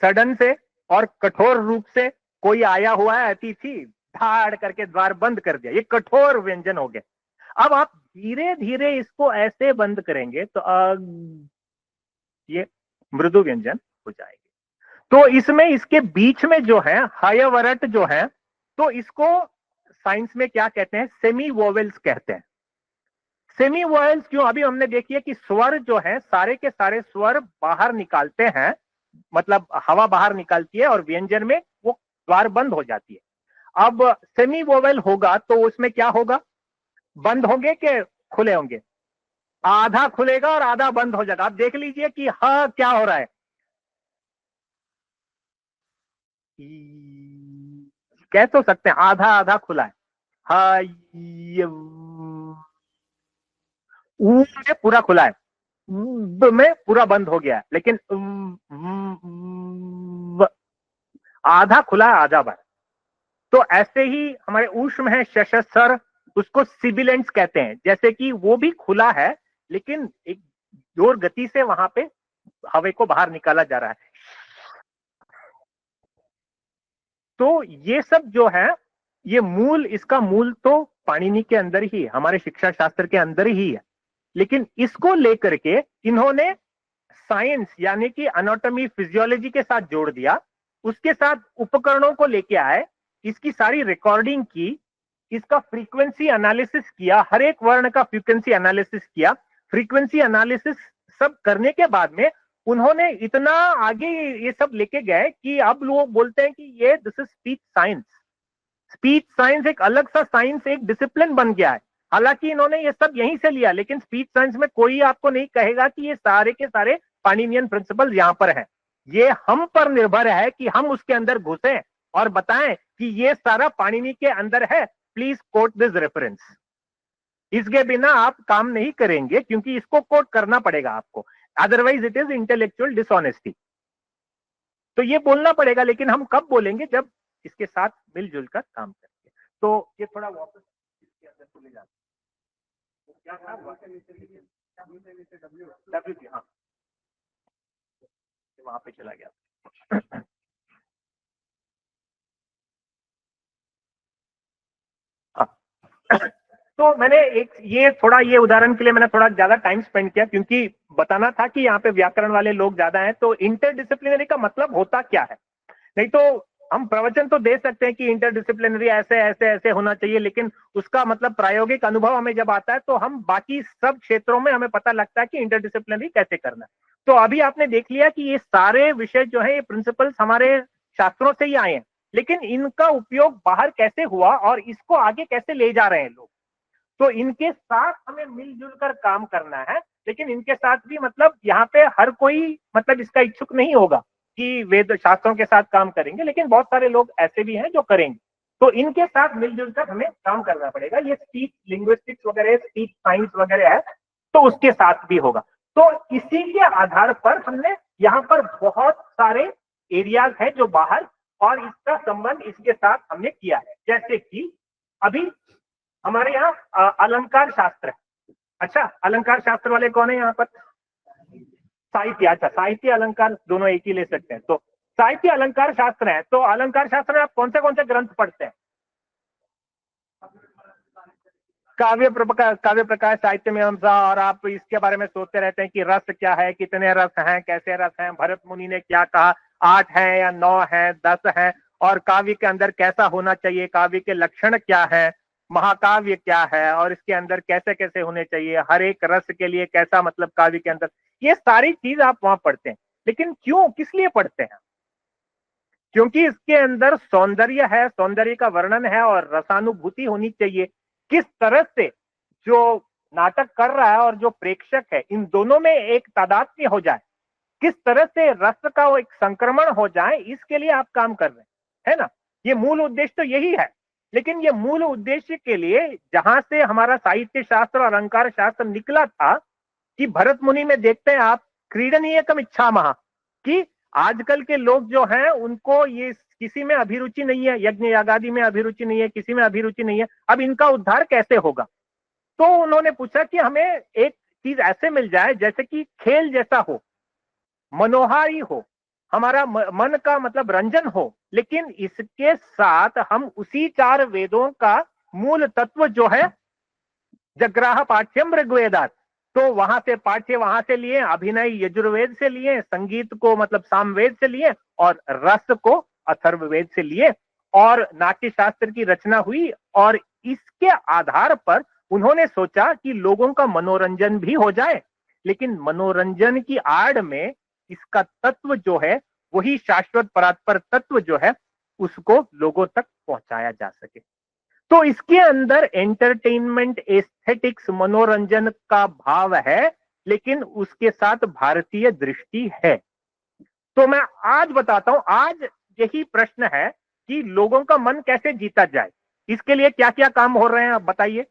सडन से, और कठोर रूप से कोई आया हुआ है अतिथि, धाड़ करके द्वार बंद कर दिया, ये कठोर व्यंजन हो गया। अब आप धीरे धीरे इसको ऐसे बंद करेंगे, तो ये मृदु व्यंजन हो जाएंगे। तो इसमें इसके बीच में जो है हयवरट जो है, तो इसको साइंस में क्या कहते हैं, सेमी वोवेल्स कहते हैं। सेमी वोवेल्स क्यों, अभी हमने देखिए कि स्वर जो है, सारे के सारे स्वर बाहर निकालते हैं, मतलब हवा बाहर निकालती है, और व्यंजन में वो द्वार बंद हो जाती है। अब सेमी वोवेल होगा तो उसमें क्या होगा, बंद होंगे कि खुले होंगे, आधा खुलेगा और आधा बंद हो जाएगा। आप देख लीजिए कि ह क्या हो रहा है, कह तो सकते हैं आधा आधा खुला है, हा ये ऊ में पूरा खुला है, में पूरा बंद हो गया है, लेकिन आधा खुला है आधा बंद। तो ऐसे ही हमारे ऊष्म है शशस्तर, उसको सिबिलेंट्स कहते हैं, जैसे कि वो भी खुला है, लेकिन एक जोर गति से वहां पे हवा को बाहर निकाला जा रहा है। तो ये सब जो है, ये मूल, इसका मूल तो पाणिनि के अंदर ही, हमारे शिक्षा शास्त्र के अंदर ही है। लेकिन इसको लेकर के इन्होंने साइंस यानी कि एनाटॉमी फिजियोलॉजी के साथ जोड़ दिया, उसके साथ उपकरणों को लेके आए, इसकी सारी रिकॉर्डिंग की, इसका फ्रीक्वेंसी एनालिसिस किया, हर एक वर्ण का फ्रीक्वेंसी एनालिसिस किया। फ्रीक्वेंसी एनालिसिस सब करने के बाद में उन्होंने इतना आगे ये सब लेके गए कि अब लोग बोलते हैं कि ये this is speech science. Speech science एक अलग सा साइंस, एक डिसिप्लिन बन गया है। हालांकि इन्होंने ये सब यहीं से लिया, लेकिन स्पीच साइंस में कोई आपको नहीं कहेगा कि ये सारे के सारे पाणिनियन प्रिंसिपल यहां पर हैं। ये हम पर निर्भर है कि हम उसके अंदर घुसे और बताएं कि ये सारा पाणिनि के अंदर है। Please quote this reference. इसके बिना आप काम नहीं करेंगे, क्योंकि इसको कोट करना पड़ेगा आपको, otherwise it is intellectual dishonesty. तो ये बोलना पड़ेगा, लेकिन हम कब बोलेंगे? जब इसके साथ मिलजुल कर काम करेंगे। तो ये थोड़ा वापस इसके अंदर चले जाते हैं। क्या था डब्ल्यू? हाँ, वहां पे चला गया। तो मैंने ये उदाहरण के लिए मैंने थोड़ा ज्यादा टाइम स्पेंड किया, क्योंकि बताना था कि यहाँ पे व्याकरण वाले लोग ज्यादा हैं। तो इंटरडिसिप्लिनरी का मतलब होता क्या है? नहीं तो हम प्रवचन तो दे सकते हैं कि इंटरडिसिप्लिनरी ऐसे ऐसे ऐसे होना चाहिए, लेकिन उसका मतलब प्रायोगिक अनुभव हमें जब आता है तो हम बाकी सब क्षेत्रों में हमें पता लगता है कि इंटरडिसिप्लिनरी कैसे करना है। तो अभी आपने देख लिया कि ये सारे विषय जो है, ये प्रिंसिपल्स हमारे शास्त्रों से ही आए हैं, लेकिन इनका उपयोग बाहर कैसे हुआ और इसको आगे कैसे ले जा रहे हैं लोग, तो इनके साथ हमें मिलजुल कर काम करना है। लेकिन इनके साथ भी मतलब यहाँ पे हर कोई मतलब इसका इच्छुक नहीं होगा कि वेद शास्त्रों के साथ काम करेंगे, लेकिन बहुत सारे लोग ऐसे भी हैं जो करेंगे। तो इनके साथ मिलजुल कर हमें काम करना पड़ेगा। ये स्पीच लिंग्विस्टिक्स वगैरह, स्पीच साइंस वगैरह है, तो उसके साथ भी होगा। तो इसी के आधार पर हमने यहाँ पर बहुत सारे एरियाज है जो बाहर, और इसका संबंध इसके साथ हमने किया है। जैसे कि अभी हमारे यहाँ अलंकार शास्त्र है। अच्छा, अलंकार शास्त्र वाले कौन है यहाँ पर? साहित्य। अच्छा, साहित्य अलंकार दोनों एक ही ले सकते हैं। तो साहित्य अलंकार शास्त्र है। तो अलंकार शास्त्र में आप कौन से ग्रंथ पढ़ते हैं? काव्य प्रकाश, साहित्य मीमांसा। और आप इसके बारे में सोचते रहते हैं कि रस क्या है, कितने रस हैं, कैसे रस हैं, भरत मुनि ने क्या कहा, 8 है या 9 है, 10 है, और काव्य के अंदर कैसा होना चाहिए, काव्य के लक्षण क्या है, महाकाव्य क्या है, और इसके अंदर कैसे कैसे होने चाहिए, हर एक रस के लिए कैसा मतलब काव्य के अंदर, ये सारी चीज आप वहां पढ़ते हैं। लेकिन क्यों, किस लिए पढ़ते हैं? क्योंकि इसके अंदर सौंदर्य है, सौंदर्य का वर्णन है, और रसानुभूति होनी चाहिए। किस तरह से जो नाटक कर रहा है और जो प्रेक्षक है, इन दोनों में एक तादात्म्य हो जाए, किस तरह से रस का वो एक संक्रमण हो जाए, इसके लिए आप काम कर रहे हैं, है ना? ये मूल उद्देश्य तो यही है। लेकिन ये मूल उद्देश्य के लिए जहां से हमारा साहित्य शास्त्र और अलंकार शास्त्र निकला था, कि भरत मुनि में देखते हैं आप, क्रीडनीयकम इच्छा महा, कि आजकल के लोग जो हैं उनको ये किसी में अभिरुचि नहीं है, यज्ञ यागादि में अभिरुचि नहीं है, किसी में अभिरुचि नहीं है, अब इनका उद्धार कैसे होगा? तो उन्होंने पूछा कि हमें एक चीज ऐसे मिल जाए जैसे कि खेल जैसा हो, मनोहारी हो, हमारा मन का मतलब रंजन हो, लेकिन इसके साथ हम उसी 4 वेदों का मूल तत्व जो है, जग्राह पाठ्यम ऋग्वेदात, तो वहां से पाठ्य वहां से लिए, अभिनय यजुर्वेद से लिए, संगीत को मतलब सामवेद से लिए, और रस को अथर्ववेद से लिए, और नाट्य शास्त्र की रचना हुई। और इसके आधार पर उन्होंने सोचा कि लोगों का मनोरंजन भी हो जाए, लेकिन मनोरंजन की आड़ में इसका तत्व जो है, वही शाश्वत परात्पर तत्व जो है, उसको लोगों तक पहुंचाया जा सके। तो इसके अंदर एंटरटेनमेंट, एस्थेटिक्स, मनोरंजन का भाव है, लेकिन उसके साथ भारतीय दृष्टि है। तो मैं आज बताता हूं, आज यही प्रश्न है कि लोगों का मन कैसे जीता जाए, इसके लिए क्या क्या काम हो रहे हैं, आप बताइए।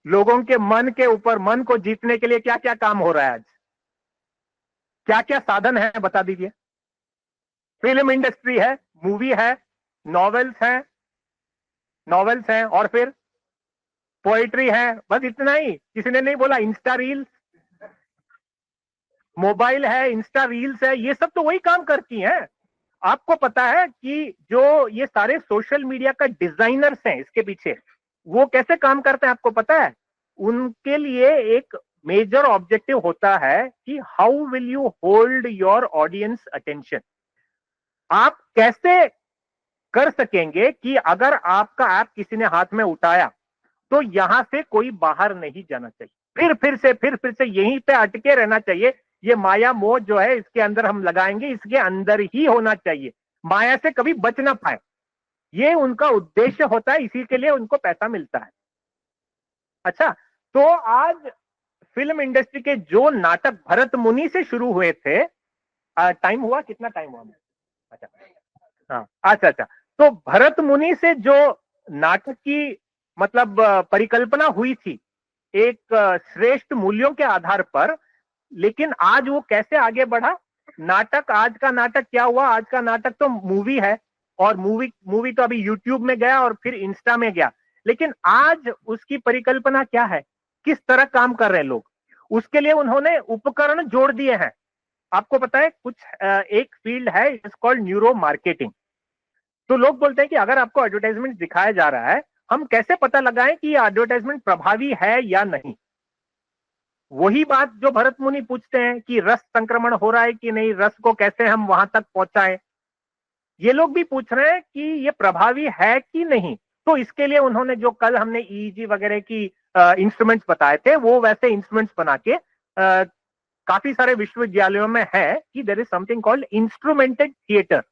लोगों के मन के ऊपर, मन को जीतने के लिए क्या क्या काम हो रहा है आज, क्या क्या साधन है, बता दीजिए। फिल्म इंडस्ट्री है, मूवी है, नॉवेल्स हैं, और फिर पोएट्री है, बस इतना ही। किसी ने नहीं बोला इंस्टा रील्स, मोबाइल है, इंस्टा रील्स है, ये सब तो वही काम करती हैं। आपको पता है कि जो ये सारे सोशल मीडिया का डिजाइनर्स हैं इसके पीछे, वो कैसे काम करते हैं, आपको पता है? उनके लिए एक मेजर ऑब्जेक्टिव होता है कि how will you hold your audience attention. आप कैसे कर सकेंगे कि अगर आपका ऐप किसी ने हाथ में उठाया तो यहां से कोई बाहर नहीं जाना चाहिए, फिर से यहीं पे अटके रहना चाहिए। ये माया मोह जो है इसके अंदर हम लगाएंगे, इसके अंदर ही होना चाहिए, माया से कभी बच ना पाए। ये उनका उद्देश्य होता है, इसी के लिए उनको पैसा मिलता है। अच्छा, तो आज फिल्म इंडस्ट्री के जो नाटक भरत मुनि से शुरू हुए थे, टाइम हुआ, कितना टाइम हुआ? अच्छा, हाँ, अच्छा, तो भरत मुनि से जो नाटक की मतलब परिकल्पना हुई थी एक श्रेष्ठ मूल्यों के आधार पर, लेकिन आज वो कैसे आगे बढ़ा नाटक? आज का नाटक क्या हुआ? आज का नाटक तो मूवी है, और मूवी तो अभी यूट्यूब में गया और फिर इंस्टा में गया। लेकिन आज उसकी परिकल्पना क्या है, किस तरह काम कर रहे हैं लोग, उसके लिए उन्होंने उपकरण जोड़ दिए हैं। आपको पता है कुछ एक फील्ड है इट्स कॉल्ड न्यूरो मार्केटिंग। तो लोग बोलते हैं कि अगर आपको एडवर्टाइजमेंट दिखाया जा रहा है, हम कैसे पता लगाएं कि ये एडवर्टाइजमेंट प्रभावी है या नहीं? वही बात जो भरत मुनि पूछते हैं कि रस संक्रमण हो रहा है कि नहीं, रस को कैसे हम वहां तक पहुंचाएं, ये लोग भी पूछ रहे हैं कि ये प्रभावी है कि नहीं। तो इसके लिए उन्होंने जो कल हमने ईईजी वगैरह की इंस्ट्रूमेंट्स बताए थे, वो वैसे इंस्ट्रूमेंट्स बना के काफी सारे विश्वविद्यालयों में है कि there is something called instrumented theatre.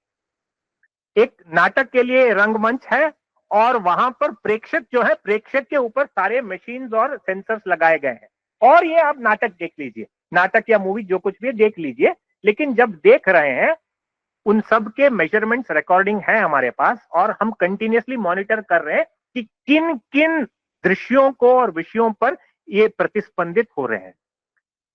एक नाटक के लिए रंगमंच है, और वहां पर प्रेक्षक जो है, प्रेक्षक के ऊपर सारे मशीन्स और सेंसर्स लगाए गए हैं। और ये आप नाटक देख लीजिए, नाटक या मूवी जो कुछ भी देख लीजिए, लेकिन जब देख रहे हैं उन सब के मेजरमेंट्स रिकॉर्डिंग है हमारे पास, और हम कंटिन्यूअसली मॉनिटर कर रहे हैं कि किन किन दृश्यों को और विषयों पर ये प्रतिस्पंदित हो रहे हैं,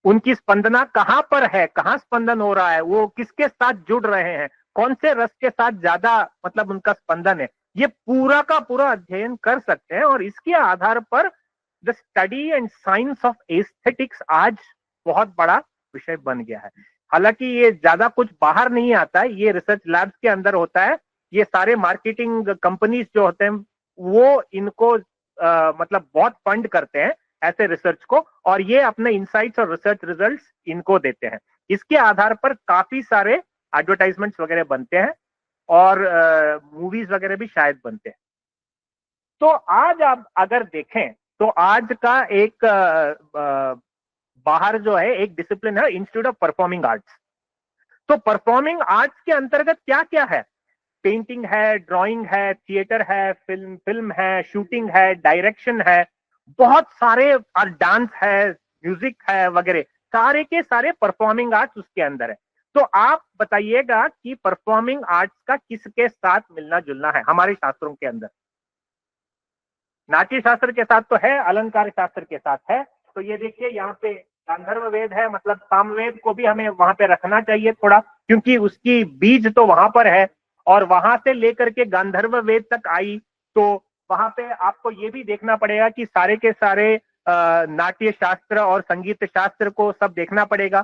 उनकी स्पंदना कहां पर है, कहां स्पंदन हो रहा है, वो किसके साथ जुड़ रहे हैं, कौन से रस के साथ ज्यादा मतलब उनका स्पंदन है। ये पूरा का पूरा अध्ययन कर सकते हैं, और इसके आधार पर the study and science of aesthetics आज बहुत बड़ा विषय बन गया है। हालांकि ये ज्यादा कुछ बाहर नहीं आता है, ये रिसर्च लैब्स के अंदर होता है। ये सारे मार्केटिंग कंपनीज जो होते हैं वो इनको मतलब बहुत फंड करते हैं ऐसे रिसर्च को, और ये अपने इंसाइट्स और रिसर्च रिजल्ट्स इनको देते हैं। इसके आधार पर काफी सारे एडवर्टाइजमेंट्स वगैरह बनते हैं, और मूवीज वगैरह भी शायद बनते हैं। तो आज आप अगर देखें तो आज का एक बाहर जो है एक डिसिप्लिन है इंस्टीट्यूट ऑफ परफॉर्मिंग आर्ट्स। तो परफॉर्मिंग आर्ट्स के अंतर्गत क्या क्या है? पेंटिंग है, ड्राइंग है, थिएटर है, फिल्म है, शूटिंग है, डायरेक्शन है, बहुत सारे, और डांस है, म्यूजिक है वगैरह, सारे के सारे परफॉर्मिंग आर्ट्स उसके अंदर है। तो आप बताइएगा कि परफॉर्मिंग आर्ट्स का किसके साथ मिलना जुलना है हमारे शास्त्रों के अंदर? नाट्य शास्त्र के साथ तो है, अलंकार शास्त्र के साथ है। तो ये देखिए यहाँ पे गांधर्व वेद है, मतलब सामवेद को भी हमें वहां पे रखना चाहिए थोड़ा, क्योंकि उसकी बीज तो वहां पर है, और वहां से लेकर के गांधर्व वेद तक आई। तो वहां पे आपको ये भी देखना पड़ेगा कि सारे के सारे नाट्य शास्त्र और संगीत शास्त्र को सब देखना पड़ेगा।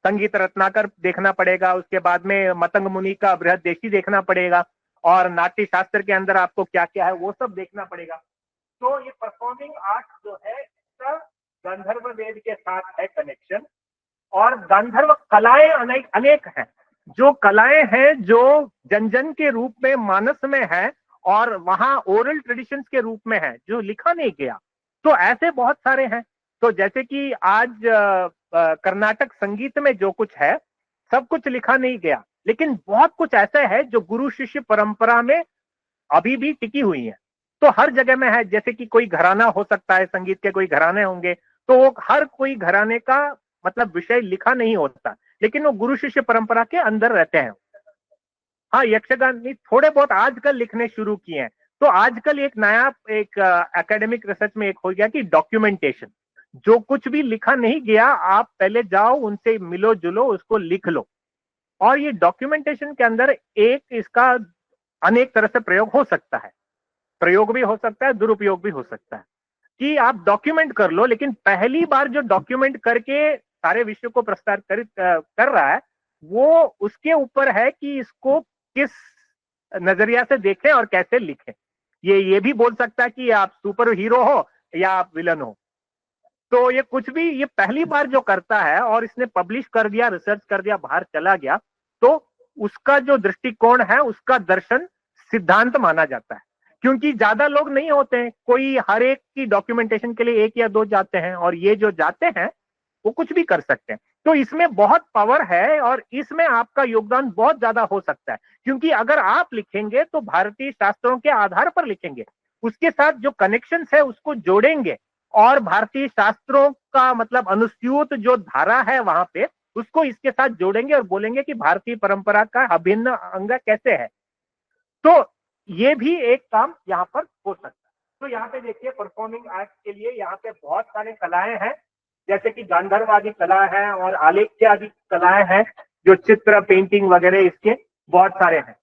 संगीत रत्नाकर देखना पड़ेगा, उसके बाद में मतंग मुनि का बृहदेशी देखना पड़ेगा, और नाट्य शास्त्र के अंदर आपको क्या क्या है वो सब देखना पड़ेगा। तो ये परफॉर्मिंग आर्ट जो है इसका गांधर्व वेद के साथ है कनेक्शन। और गांधर्व कलाएं अनेक अनेक हैं, जो कलाएं हैं जो जन जन के रूप में मानस में है, और वहां ओरल ट्रेडिशंस के रूप में है जो लिखा नहीं गया। तो ऐसे बहुत सारे हैं। तो जैसे कि आज कर्नाटक संगीत में जो कुछ है सब कुछ लिखा नहीं गया, लेकिन बहुत कुछ ऐसा है जो गुरु शिष्य परंपरा में अभी भी टिकी हुई है। तो हर जगह में है, जैसे कि कोई घराना हो सकता है, संगीत के कोई घराने होंगे, तो वो हर कोई घराने का मतलब विषय लिखा नहीं होता, लेकिन वो गुरु शिष्य परंपरा के अंदर रहते हैं। हाँ, यक्षगान थोड़े बहुत आजकल लिखने शुरू किए हैं। तो आजकल एक नया एक एकेडमिक रिसर्च में एक हो गया कि डॉक्यूमेंटेशन, जो कुछ भी लिखा नहीं गया आप पहले जाओ उनसे मिलो जुलो उसको लिख लो। और ये डॉक्यूमेंटेशन के अंदर एक इसका अनेक तरह से प्रयोग हो सकता है, प्रयोग भी हो सकता है, दुरुपयोग भी हो सकता है। कि आप डॉक्यूमेंट कर लो, लेकिन पहली बार जो डॉक्यूमेंट करके सारे विषय को प्रस्तावित कर रहा है वो उसके ऊपर है कि इसको किस नजरिया से देखें और कैसे लिखें। ये भी बोल सकता है कि आप सुपर हीरो हो या आप विलन हो। तो ये कुछ भी, ये पहली बार जो करता है और इसने पब्लिश कर दिया, रिसर्च कर दिया, बाहर चला गया, तो उसका जो दृष्टिकोण है, उसका दर्शन सिद्धांत माना जाता है। क्योंकि ज्यादा लोग नहीं होते हैं, कोई हर एक की डॉक्यूमेंटेशन के लिए 1 या 2 जाते हैं, और ये जो जाते हैं वो कुछ भी कर सकते हैं। तो इसमें बहुत पावर है और इसमें आपका योगदान बहुत ज्यादा हो सकता है। क्योंकि अगर आप लिखेंगे तो भारतीय शास्त्रों के आधार पर लिखेंगे, उसके साथ जो कनेक्शंस है उसको जोड़ेंगे, और भारतीय शास्त्रों का मतलब अनुस्यूत जो धारा है वहां पे, उसको इसके साथ जोड़ेंगे और बोलेंगे कि भारतीय परंपरा का अभिन्न अंग कैसे है। तो ये भी एक काम यहाँ पर हो सकता है। तो यहाँ पे देखिए, परफॉर्मिंग आर्ट के लिए यहाँ पे बहुत सारे कलाएं हैं, जैसे कि गांधर्व आदि कला है और आलेख्य आदि कलाएं हैं, जो चित्र, पेंटिंग वगैरह, इसके बहुत सारे हैं।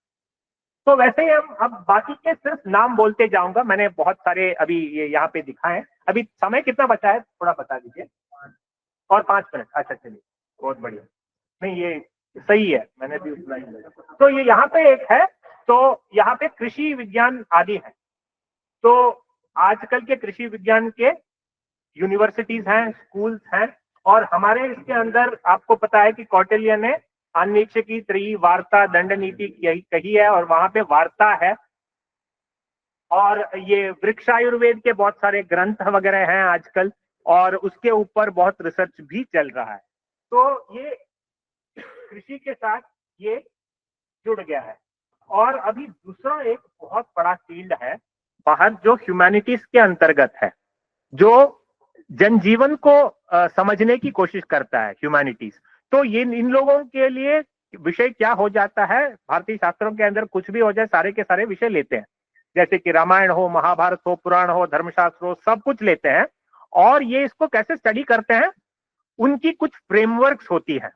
तो वैसे ही हम अब बाकी के सिर्फ नाम बोलते जाऊंगा, मैंने बहुत सारे अभी ये यहाँ पे दिखाए हैं। अभी समय कितना बचा है थोड़ा बता दीजिए। और 5 मिनट, अच्छा चलिए, बहुत बढ़िया। नहीं, ये सही है, मैंने भी उतना ही लिया। तो ये यहाँ पे एक है, तो यहाँ पे कृषि विज्ञान आदि है। तो आजकल के कृषि विज्ञान के यूनिवर्सिटीज हैं, स्कूल्स हैं, और हमारे इसके अंदर आपको पता है कि कौटिल्य ने अन्वीक्षिकी त्रयी वार्ता दंड नीति कही है, और वहां पे वार्ता है, और ये वृक्षायुर्वेद के बहुत सारे ग्रंथ वगैरह हैं आजकल, और उसके ऊपर बहुत रिसर्च भी चल रहा है। तो ये कृषि के साथ ये जुड़ गया है। और अभी दूसरा एक बहुत बड़ा फील्ड है बाहर, जो ह्यूमैनिटीज के अंतर्गत है, जो जनजीवन को समझने की कोशिश करता है, ह्यूमैनिटीज। तो ये इन लोगों के लिए विषय क्या हो जाता है, भारतीय शास्त्रों के अंदर कुछ भी हो जाए, सारे के सारे विषय लेते हैं, जैसे कि रामायण हो, महाभारत हो, पुराण हो, धर्मशास्त्र हो, सब कुछ लेते हैं। और ये इसको कैसे स्टडी करते हैं, उनकी कुछ फ्रेमवर्क्स होती है।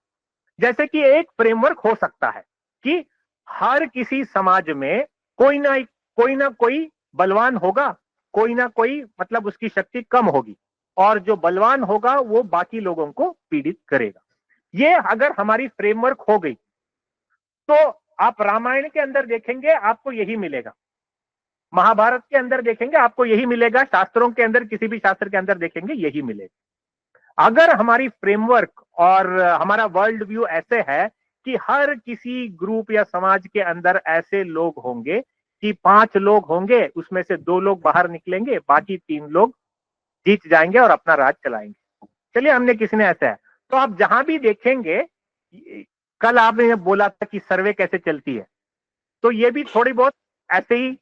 जैसे कि एक फ्रेमवर्क हो सकता है कि हर किसी समाज में कोई ना कोई बलवान होगा, कोई ना कोई मतलब उसकी शक्ति कम होगी, और जो बलवान होगा वो बाकी लोगों को पीड़ित करेगा। ये अगर हमारी फ्रेमवर्क हो गई, तो आप रामायण के अंदर देखेंगे आपको यही मिलेगा, महाभारत के अंदर देखेंगे आपको यही मिलेगा, शास्त्रों के अंदर किसी भी शास्त्र के अंदर देखेंगे यही मिलेगा। अगर हमारी फ्रेमवर्क और हमारा वर्ल्ड व्यू ऐसे है कि हर किसी ग्रुप या समाज के अंदर ऐसे लोग होंगे कि 5 लोग होंगे, उसमें से 2 लोग बाहर निकलेंगे, बाकी 3 लोग जीत जाएंगे और अपना राज चलाएंगे। चलिए, हमने किसी ने ऐसा है, तो आप जहां भी देखेंगे, कल आपने बोला था कि सर्वे कैसे चलती है, तो ये भी थोड़ी बहुत ऐसे ही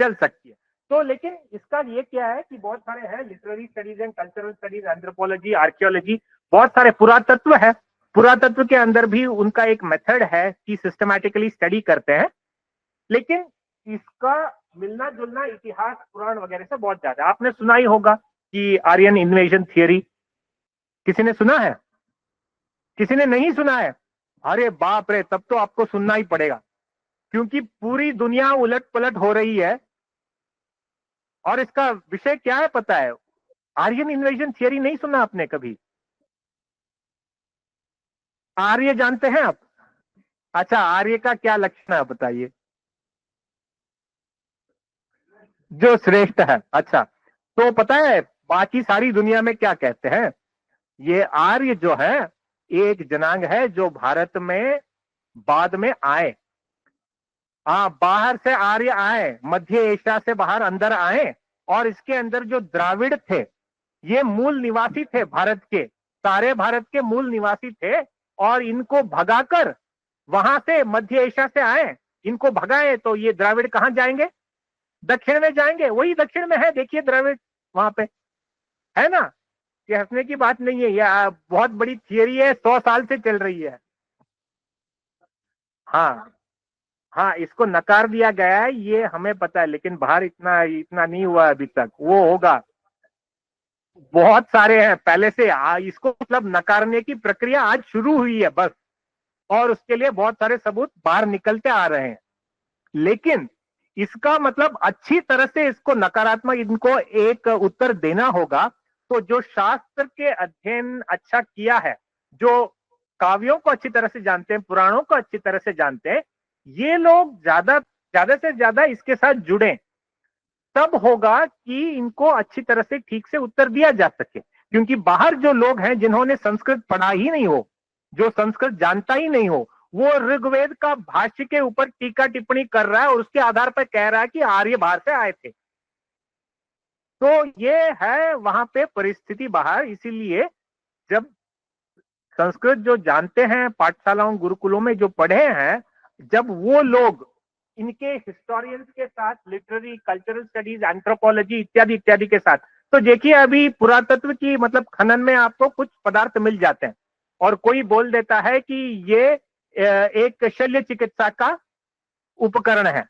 चल सकती है। तो लेकिन इसका ये क्या है कि बहुत सारे हैं, literary studies and cultural studies, anthropology, archaeology, बहुत सारे, पुरातत्व है, पुरातत्व के अंदर भी उनका एक मेथड है कि सिस्टमैटिकली स्टडी करते हैं। लेकिन इसका मिलना जुलना इतिहास, पुराण वगैरह से बहुत ज्यादा। आपने सुना ही होगा कि आर्यन इन्वेजन थियरी, किसी ने सुना है? किसी ने नहीं सुना है? अरे बाप रे, तब तो आपको सुनना ही पड़ेगा, क्योंकि पूरी दुनिया उलट पलट हो रही है। और इसका विषय क्या है पता है? आर्यन इन्वेजन थियरी नहीं सुना आपने कभी? आर्य जानते हैं आप? अच्छा, आर्य का क्या लक्षण है बताइए? जो श्रेष्ठ है। अच्छा, तो पता है बाकी सारी दुनिया में क्या कहते हैं? ये आर्य जो है एक जनांग है जो भारत में बाद में आए। हाँ, बाहर से आर्य आए, मध्य एशिया से बाहर अंदर आए, और इसके अंदर जो द्राविड़ थे, ये मूल निवासी थे भारत के, सारे भारत के मूल निवासी थे, और इनको भगाकर वहां से मध्य एशिया से आए, इनको भगाए, तो ये द्राविड़ कहां जाएंगे? दक्षिण में जाएंगे। वही दक्षिण में है, देखिए द्राविड़ वहां पे है ना। ये हंसने की बात नहीं है, यह बहुत बड़ी थियरी है, 100 साल से चल रही है। हाँ हाँ, इसको नकार दिया गया है, ये हमें पता है, लेकिन बाहर इतना इतना नहीं हुआ अभी तक, वो होगा। बहुत सारे हैं पहले से, इसको मतलब नकारने की प्रक्रिया आज शुरू हुई है बस, और उसके लिए बहुत सारे सबूत बाहर निकलते आ रहे हैं। लेकिन इसका मतलब अच्छी तरह से इसको नकारात्मक, इनको एक उत्तर देना होगा। तो जो शास्त्र के अध्ययन अच्छा किया है, जो काव्यों को अच्छी तरह से जानते हैं, पुराणों को अच्छी तरह से जानते हैं, ये लोग ज्यादा ज्यादा से ज्यादा इसके साथ जुड़े, तब होगा कि इनको अच्छी तरह से ठीक से उत्तर दिया जा सके। क्योंकि बाहर जो लोग हैं जिन्होंने संस्कृत पढ़ा ही नहीं हो, जो संस्कृत जानता ही नहीं हो, वो ऋग्वेद का भाष्य के ऊपर टीका टिप्पणी कर रहा है और उसके आधार पर कह रहा है कि आर्य बाहर से आए थे। तो ये है वहां पे परिस्थिति बाहर। इसीलिए जब संस्कृत जो जानते हैं पाठशालाओं गुरुकुलों में जो पढ़े हैं, जब वो लोग इनके हिस्टोरियंस के साथ, लिटरेरी कल्चरल स्टडीज, एंथ्रोपोलॉजी इत्यादि इत्यादि के साथ, तो देखिए अभी पुरातत्व की मतलब खनन में आपको कुछ पदार्थ मिल जाते हैं और कोई बोल देता है कि ये एक शल्य चिकित्सा का उपकरण है,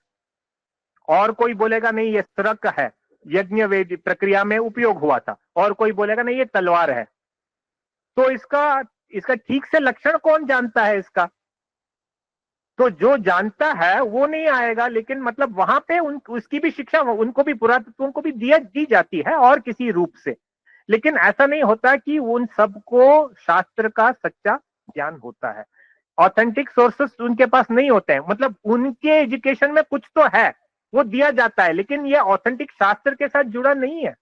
और कोई बोलेगा नहीं ये सरक है, यज्ञ वेद प्रक्रिया में उपयोग हुआ था, और कोई बोलेगा नहीं ये तलवार है। तो इसका ठीक से लक्षण कौन जानता है इसका? तो जो जानता है वो नहीं आएगा, लेकिन मतलब वहां पे उसकी भी शिक्षा उनको भी, पुरातत्वों को भी दी जाती है और किसी रूप से। लेकिन ऐसा नहीं होता कि उन सबको शास्त्र का सच्चा ज्ञान होता है। ऑथेंटिक सोर्सेस उनके पास नहीं होते हैं, मतलब उनके एजुकेशन में कुछ तो है, वो दिया जाता है, लेकिन ये ऑथेंटिक शास्त्र के साथ जुड़ा नहीं है।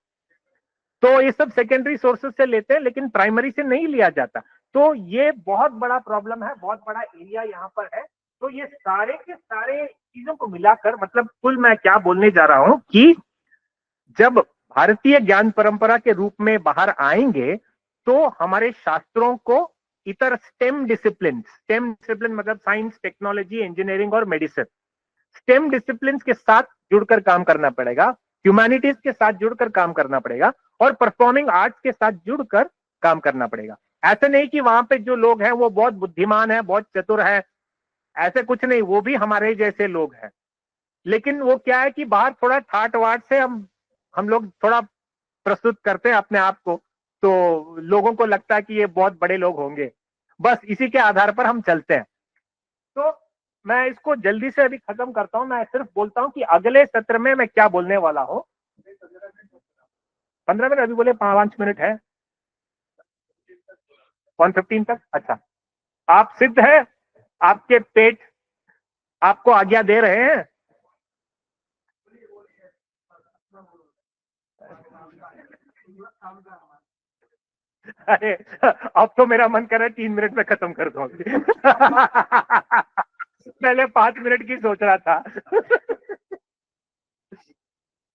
तो ये सब सेकेंडरी सोर्सेस से लेते हैं, लेकिन प्राइमरी से नहीं लिया जाता। तो ये बहुत बड़ा प्रॉब्लम है, बहुत बड़ा एरिया यहाँ पर है। तो ये सारे के सारे चीजों को मिलाकर, मतलब कुल मैं क्या बोलने जा रहा हूं कि जब भारतीय ज्ञान परंपरा के रूप में बाहर आएंगे तो हमारे शास्त्रों को इतर स्टेम डिसिप्लिन मतलब साइंस, टेक्नोलॉजी, इंजीनियरिंग और मेडिसिन, स्टेम डिसिप्लिन के साथ जुड़कर काम करना पड़ेगा, ह्यूमैनिटीज के साथ जुड़कर काम करना पड़ेगा, और परफॉर्मिंग आर्ट्स के साथ जुड़कर काम करना पड़ेगा। ऐसे नहीं कि वहां पे जो लोग हैं वो बहुत बुद्धिमान है, बहुत चतुर है, ऐसे कुछ नहीं, वो भी हमारे जैसे लोग हैं। लेकिन वो क्या है कि बाहर थोड़ा ठाट वाट से हम लोग थोड़ा प्रस्तुत करते हैं अपने आप को, तो लोगों को लगता है कि ये बहुत बड़े लोग होंगे, बस इसी के आधार पर हम चलते हैं। तो मैं इसको जल्दी से अभी खत्म करता हूं। मैं सिर्फ बोलता हूं कि अगले सत्र में मैं क्या बोलने वाला हूं। 15 मिनट अभी बोले, 5 मिनट है, 1:15 तक। अच्छा, आप सिद्ध है, आपके पेट आपको आज्ञा दे रहे हैं? अरे अब तो मेरा मन कर रहा है 3 मिनट में खत्म कर दो। पहले 5 मिनट की सोच रहा था।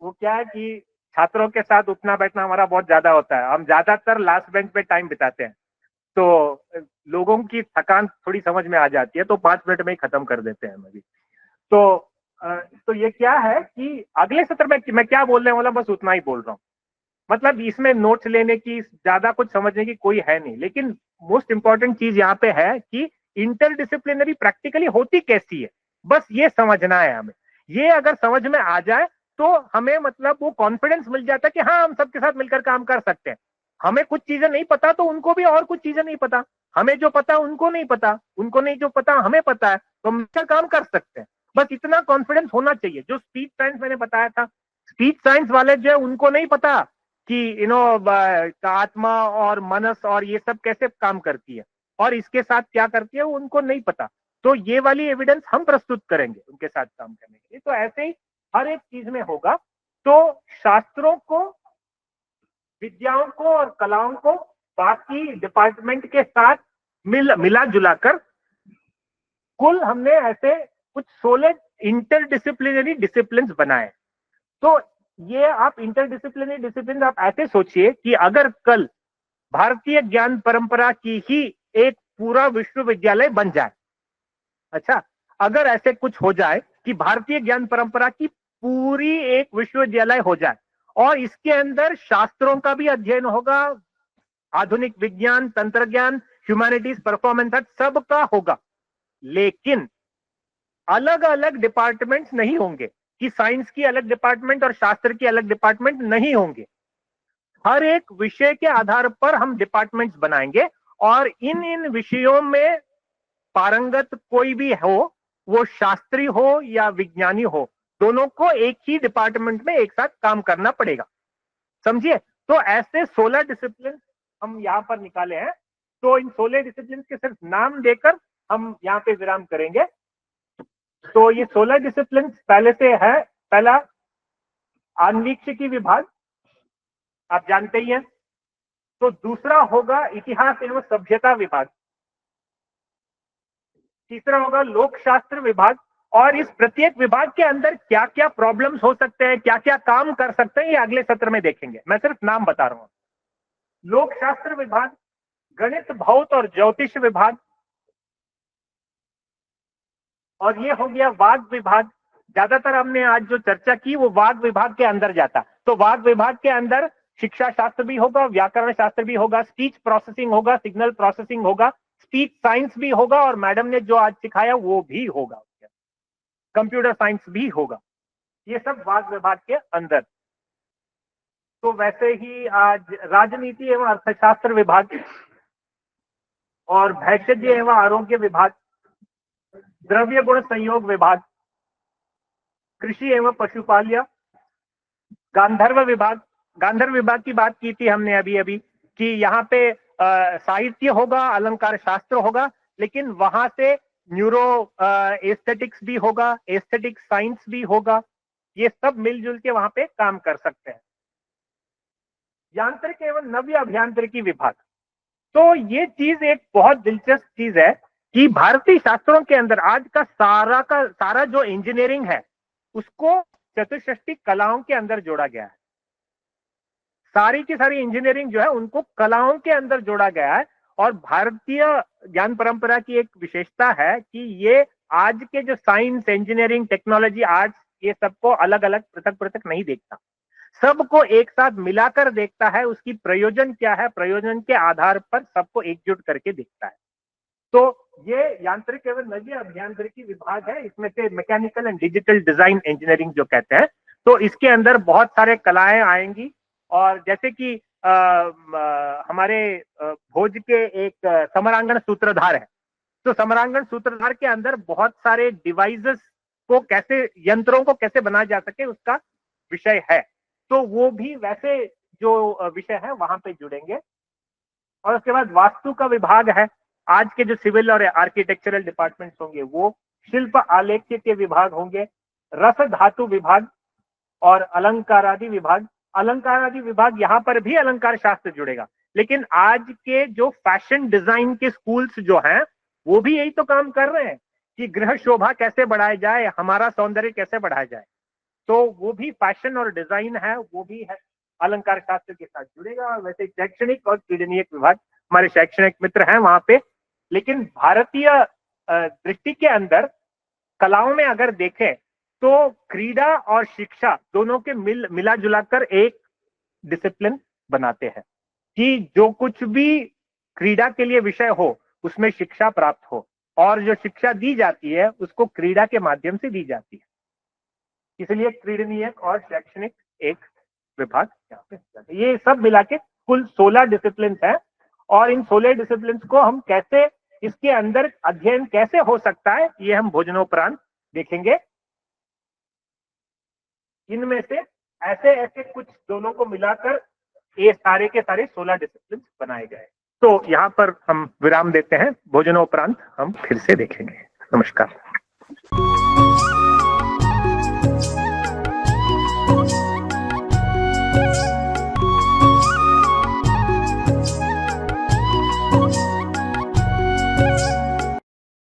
वो क्या है कि छात्रों के साथ उठना बैठना हमारा बहुत ज्यादा होता है, हम ज्यादातर लास्ट बेंच पे टाइम बिताते हैं, तो लोगों की थकान थोड़ी समझ में आ जाती है, तो 5 मिनट में ही खत्म कर देते हैं अभी। तो ये क्या है कि अगले सत्र में मैं क्या बोलने वाला, बस उतना ही बोल रहा हूँ। मतलब इसमें नोट्स लेने की, ज्यादा कुछ समझने की कोई है नहीं, लेकिन मोस्ट इंपॉर्टेंट चीज यहाँ पे है कि इंटरडिसिप्लिनरी प्रैक्टिकली होती कैसी है, बस ये समझना है हमें। ये अगर समझ में आ जाए तो हमें मतलब वो कॉन्फिडेंस मिल जाता है कि हाँ हम सबके साथ मिलकर काम कर सकते हैं। हमें कुछ चीजें नहीं पता तो उनको भी और कुछ चीजें नहीं पता, हमें जो पता उनको नहीं पता, उनको नहीं जो पता हमें पता है, तो हम मिलकर काम कर सकते हैं। बस इतना कॉन्फिडेंस होना चाहिए। जो स्पीच साइंस मैंने बताया था, स्पीच साइंस वाले जो है उनको नहीं पता कि आत्मा और मनस और ये सब कैसे काम करती है और इसके साथ क्या करती है, उनको नहीं पता। तो ये वाली एविडेंस हम प्रस्तुत करेंगे उनके साथ काम करने के लिए। तो ऐसे ही हर एक चीज में होगा। तो शास्त्रों को, विद्याओं को और कलाओं को बाकी डिपार्टमेंट के साथ मिला जुलाकर कुल हमने ऐसे कुछ 16 इंटरडिसिप्लिनरी डिसिप्लिन बनाए। तो ये आप इंटरडिसिप्लिनरी डिसिप्लिन आप ऐसे सोचिए कि अगर कल भारतीय ज्ञान परंपरा की ही एक पूरा विश्वविद्यालय बन जाए, अच्छा अगर ऐसे कुछ हो जाए कि भारतीय ज्ञान परंपरा की पूरी एक विश्वविद्यालय हो जाए और इसके अंदर शास्त्रों का भी अध्ययन होगा, आधुनिक विज्ञान, तंत्र ज्ञान, ह्यूमैनिटीज, परफॉर्मेंस आर्ट, सबका होगा, लेकिन अलग अलग डिपार्टमेंट्स नहीं होंगे कि साइंस की अलग डिपार्टमेंट और शास्त्र की अलग डिपार्टमेंट नहीं होंगे। हर एक विषय के आधार पर हम डिपार्टमेंट्स बनाएंगे और इन विषयों में पारंगत कोई भी हो, वो शास्त्री हो या विज्ञानी हो, दोनों को एक ही डिपार्टमेंट में एक साथ काम करना पड़ेगा। समझिए? तो ऐसे 16 डिसिप्लिन हम यहां पर निकाले हैं। तो इन 16 डिसिप्लिन के सिर्फ नाम देकर हम यहां पे विराम करेंगे। तो ये 16 डिसिप्लिन पहले से है। पहला आन्वीक्षिकी विभाग, आप जानते ही हैं। तो दूसरा होगा इतिहास एवं सभ्यता विभाग, तीसरा होगा लोकशास्त्र विभाग। और इस प्रत्येक विभाग के अंदर क्या क्या प्रॉब्लम्स हो सकते हैं, क्या क्या काम कर सकते हैं, ये अगले सत्र में देखेंगे। मैं सिर्फ नाम बता रहा हूं। लोकशास्त्र विभाग, गणित भौत और ज्योतिष विभाग, और ये हो गया वाद विभाग। ज्यादातर हमने आज जो चर्चा की वो वाद विभाग के अंदर जाता। तो वाद विभाग के अंदर शिक्षा शास्त्र भी होगा, व्याकरण शास्त्र भी होगा, स्पीच प्रोसेसिंग होगा, सिग्नल प्रोसेसिंग होगा, स्पीच साइंस भी होगा, और मैडम ने जो आज सिखाया वो भी होगा, कंप्यूटर साइंस भी होगा। ये सब वाद विभाग के अंदर। तो वैसे ही आज राजनीति एवं अर्थशास्त्र विभाग, और भैषज एवं आरोग्य विभाग, द्रव्य गुण संयोग विभाग, कृषि एवं पशुपाल्य, गांधर्व विभाग। गांधर्व विभाग की बात की थी हमने अभी अभी कि यहाँ पे साहित्य होगा, अलंकार शास्त्र होगा, लेकिन वहां से न्यूरो एस्थेटिक्स भी होगा, एस्थेटिक साइंस भी होगा। ये सब मिलजुल के वहां पे काम कर सकते हैं। यांत्रिक एवं नव्य अभियांत्रिकी विभाग। तो ये चीज एक बहुत दिलचस्प चीज है कि भारतीय शास्त्रों के अंदर आज का सारा जो इंजीनियरिंग है उसको चतुष्षष्टि कलाओं के अंदर जोड़ा गया है। सारी की सारी इंजीनियरिंग जो है उनको कलाओं के अंदर जोड़ा गया है। और भारतीय ज्ञान परंपरा की एक विशेषता है कि ये आज के जो साइंस, इंजीनियरिंग, टेक्नोलॉजी, आर्ट्स, ये सबको अलग अलग पृथक पृथक नहीं देखता, सबको एक साथ मिलाकर देखता है। उसकी प्रयोजन क्या है, प्रयोजन के आधार पर सबको एकजुट करके देखता है। तो ये यांत्रिक एवं नव्य अभियांत्रिकी विभाग है। इसमें से mechanical and digital design engineering जो कहते हैं, तो इसके अंदर बहुत सारे कलाएं आएंगी। और जैसे कि हमारे भोज के एक समरांगण सूत्रधार है, तो समरांगण सूत्रधार के अंदर बहुत सारे डिवाइसेस को कैसे, यंत्रों को कैसे बनाया जा सके, उसका विषय है। तो वो भी वैसे जो विषय है वहां पे जुड़ेंगे। और उसके बाद वास्तु का विभाग है। आज के जो सिविल और आर्किटेक्चरल डिपार्टमेंट्स होंगे वो शिल्प आलेख्य के विभाग होंगे, रस धातु विभाग और अलंकारादि विभाग। अलंकारादि विभाग, यहाँ पर भी अलंकार शास्त्र जुड़ेगा। लेकिन आज के जो फैशन डिजाइन के स्कूल्स जो हैं वो भी यही तो काम कर रहे हैं कि गृह शोभा कैसे बढ़ाया जाए, हमारा सौंदर्य कैसे बढ़ाया जाए। तो वो भी फैशन और डिजाइन है, वो भी है, अलंकार शास्त्र के साथ जुड़ेगा। और वैसे शैक्षणिक और क्रीडनीयक विभाग, हमारे शैक्षणिक मित्र हैं वहां पे। लेकिन भारतीय दृष्टि के अंदर कलाओं में अगर देखें तो क्रीड़ा और शिक्षा दोनों के मिला जुलाकर एक डिसिप्लिन बनाते हैं कि जो कुछ भी क्रीड़ा के लिए विषय हो उसमें शिक्षा प्राप्त हो, और जो शिक्षा दी जाती है उसको क्रीड़ा के माध्यम से दी जाती है। इसलिए क्रीडनीयक और शैक्षणिक एक विभाग यहाँ पे। ये सब मिला के कुल 16 डिसिप्लिन है। और इन 16 डिसिप्लिन को हम कैसे, इसके अंदर अध्ययन कैसे हो सकता है, ये हम भोजनोपरांत देखेंगे। इनमें से ऐसे ऐसे कुछ दोनों को मिलाकर ये सारे के सारे 16 डिसिप्लिन बनाए गए। तो यहाँ पर हम विराम देते हैं, भोजनोपरांत हम फिर से देखेंगे। नमस्कार।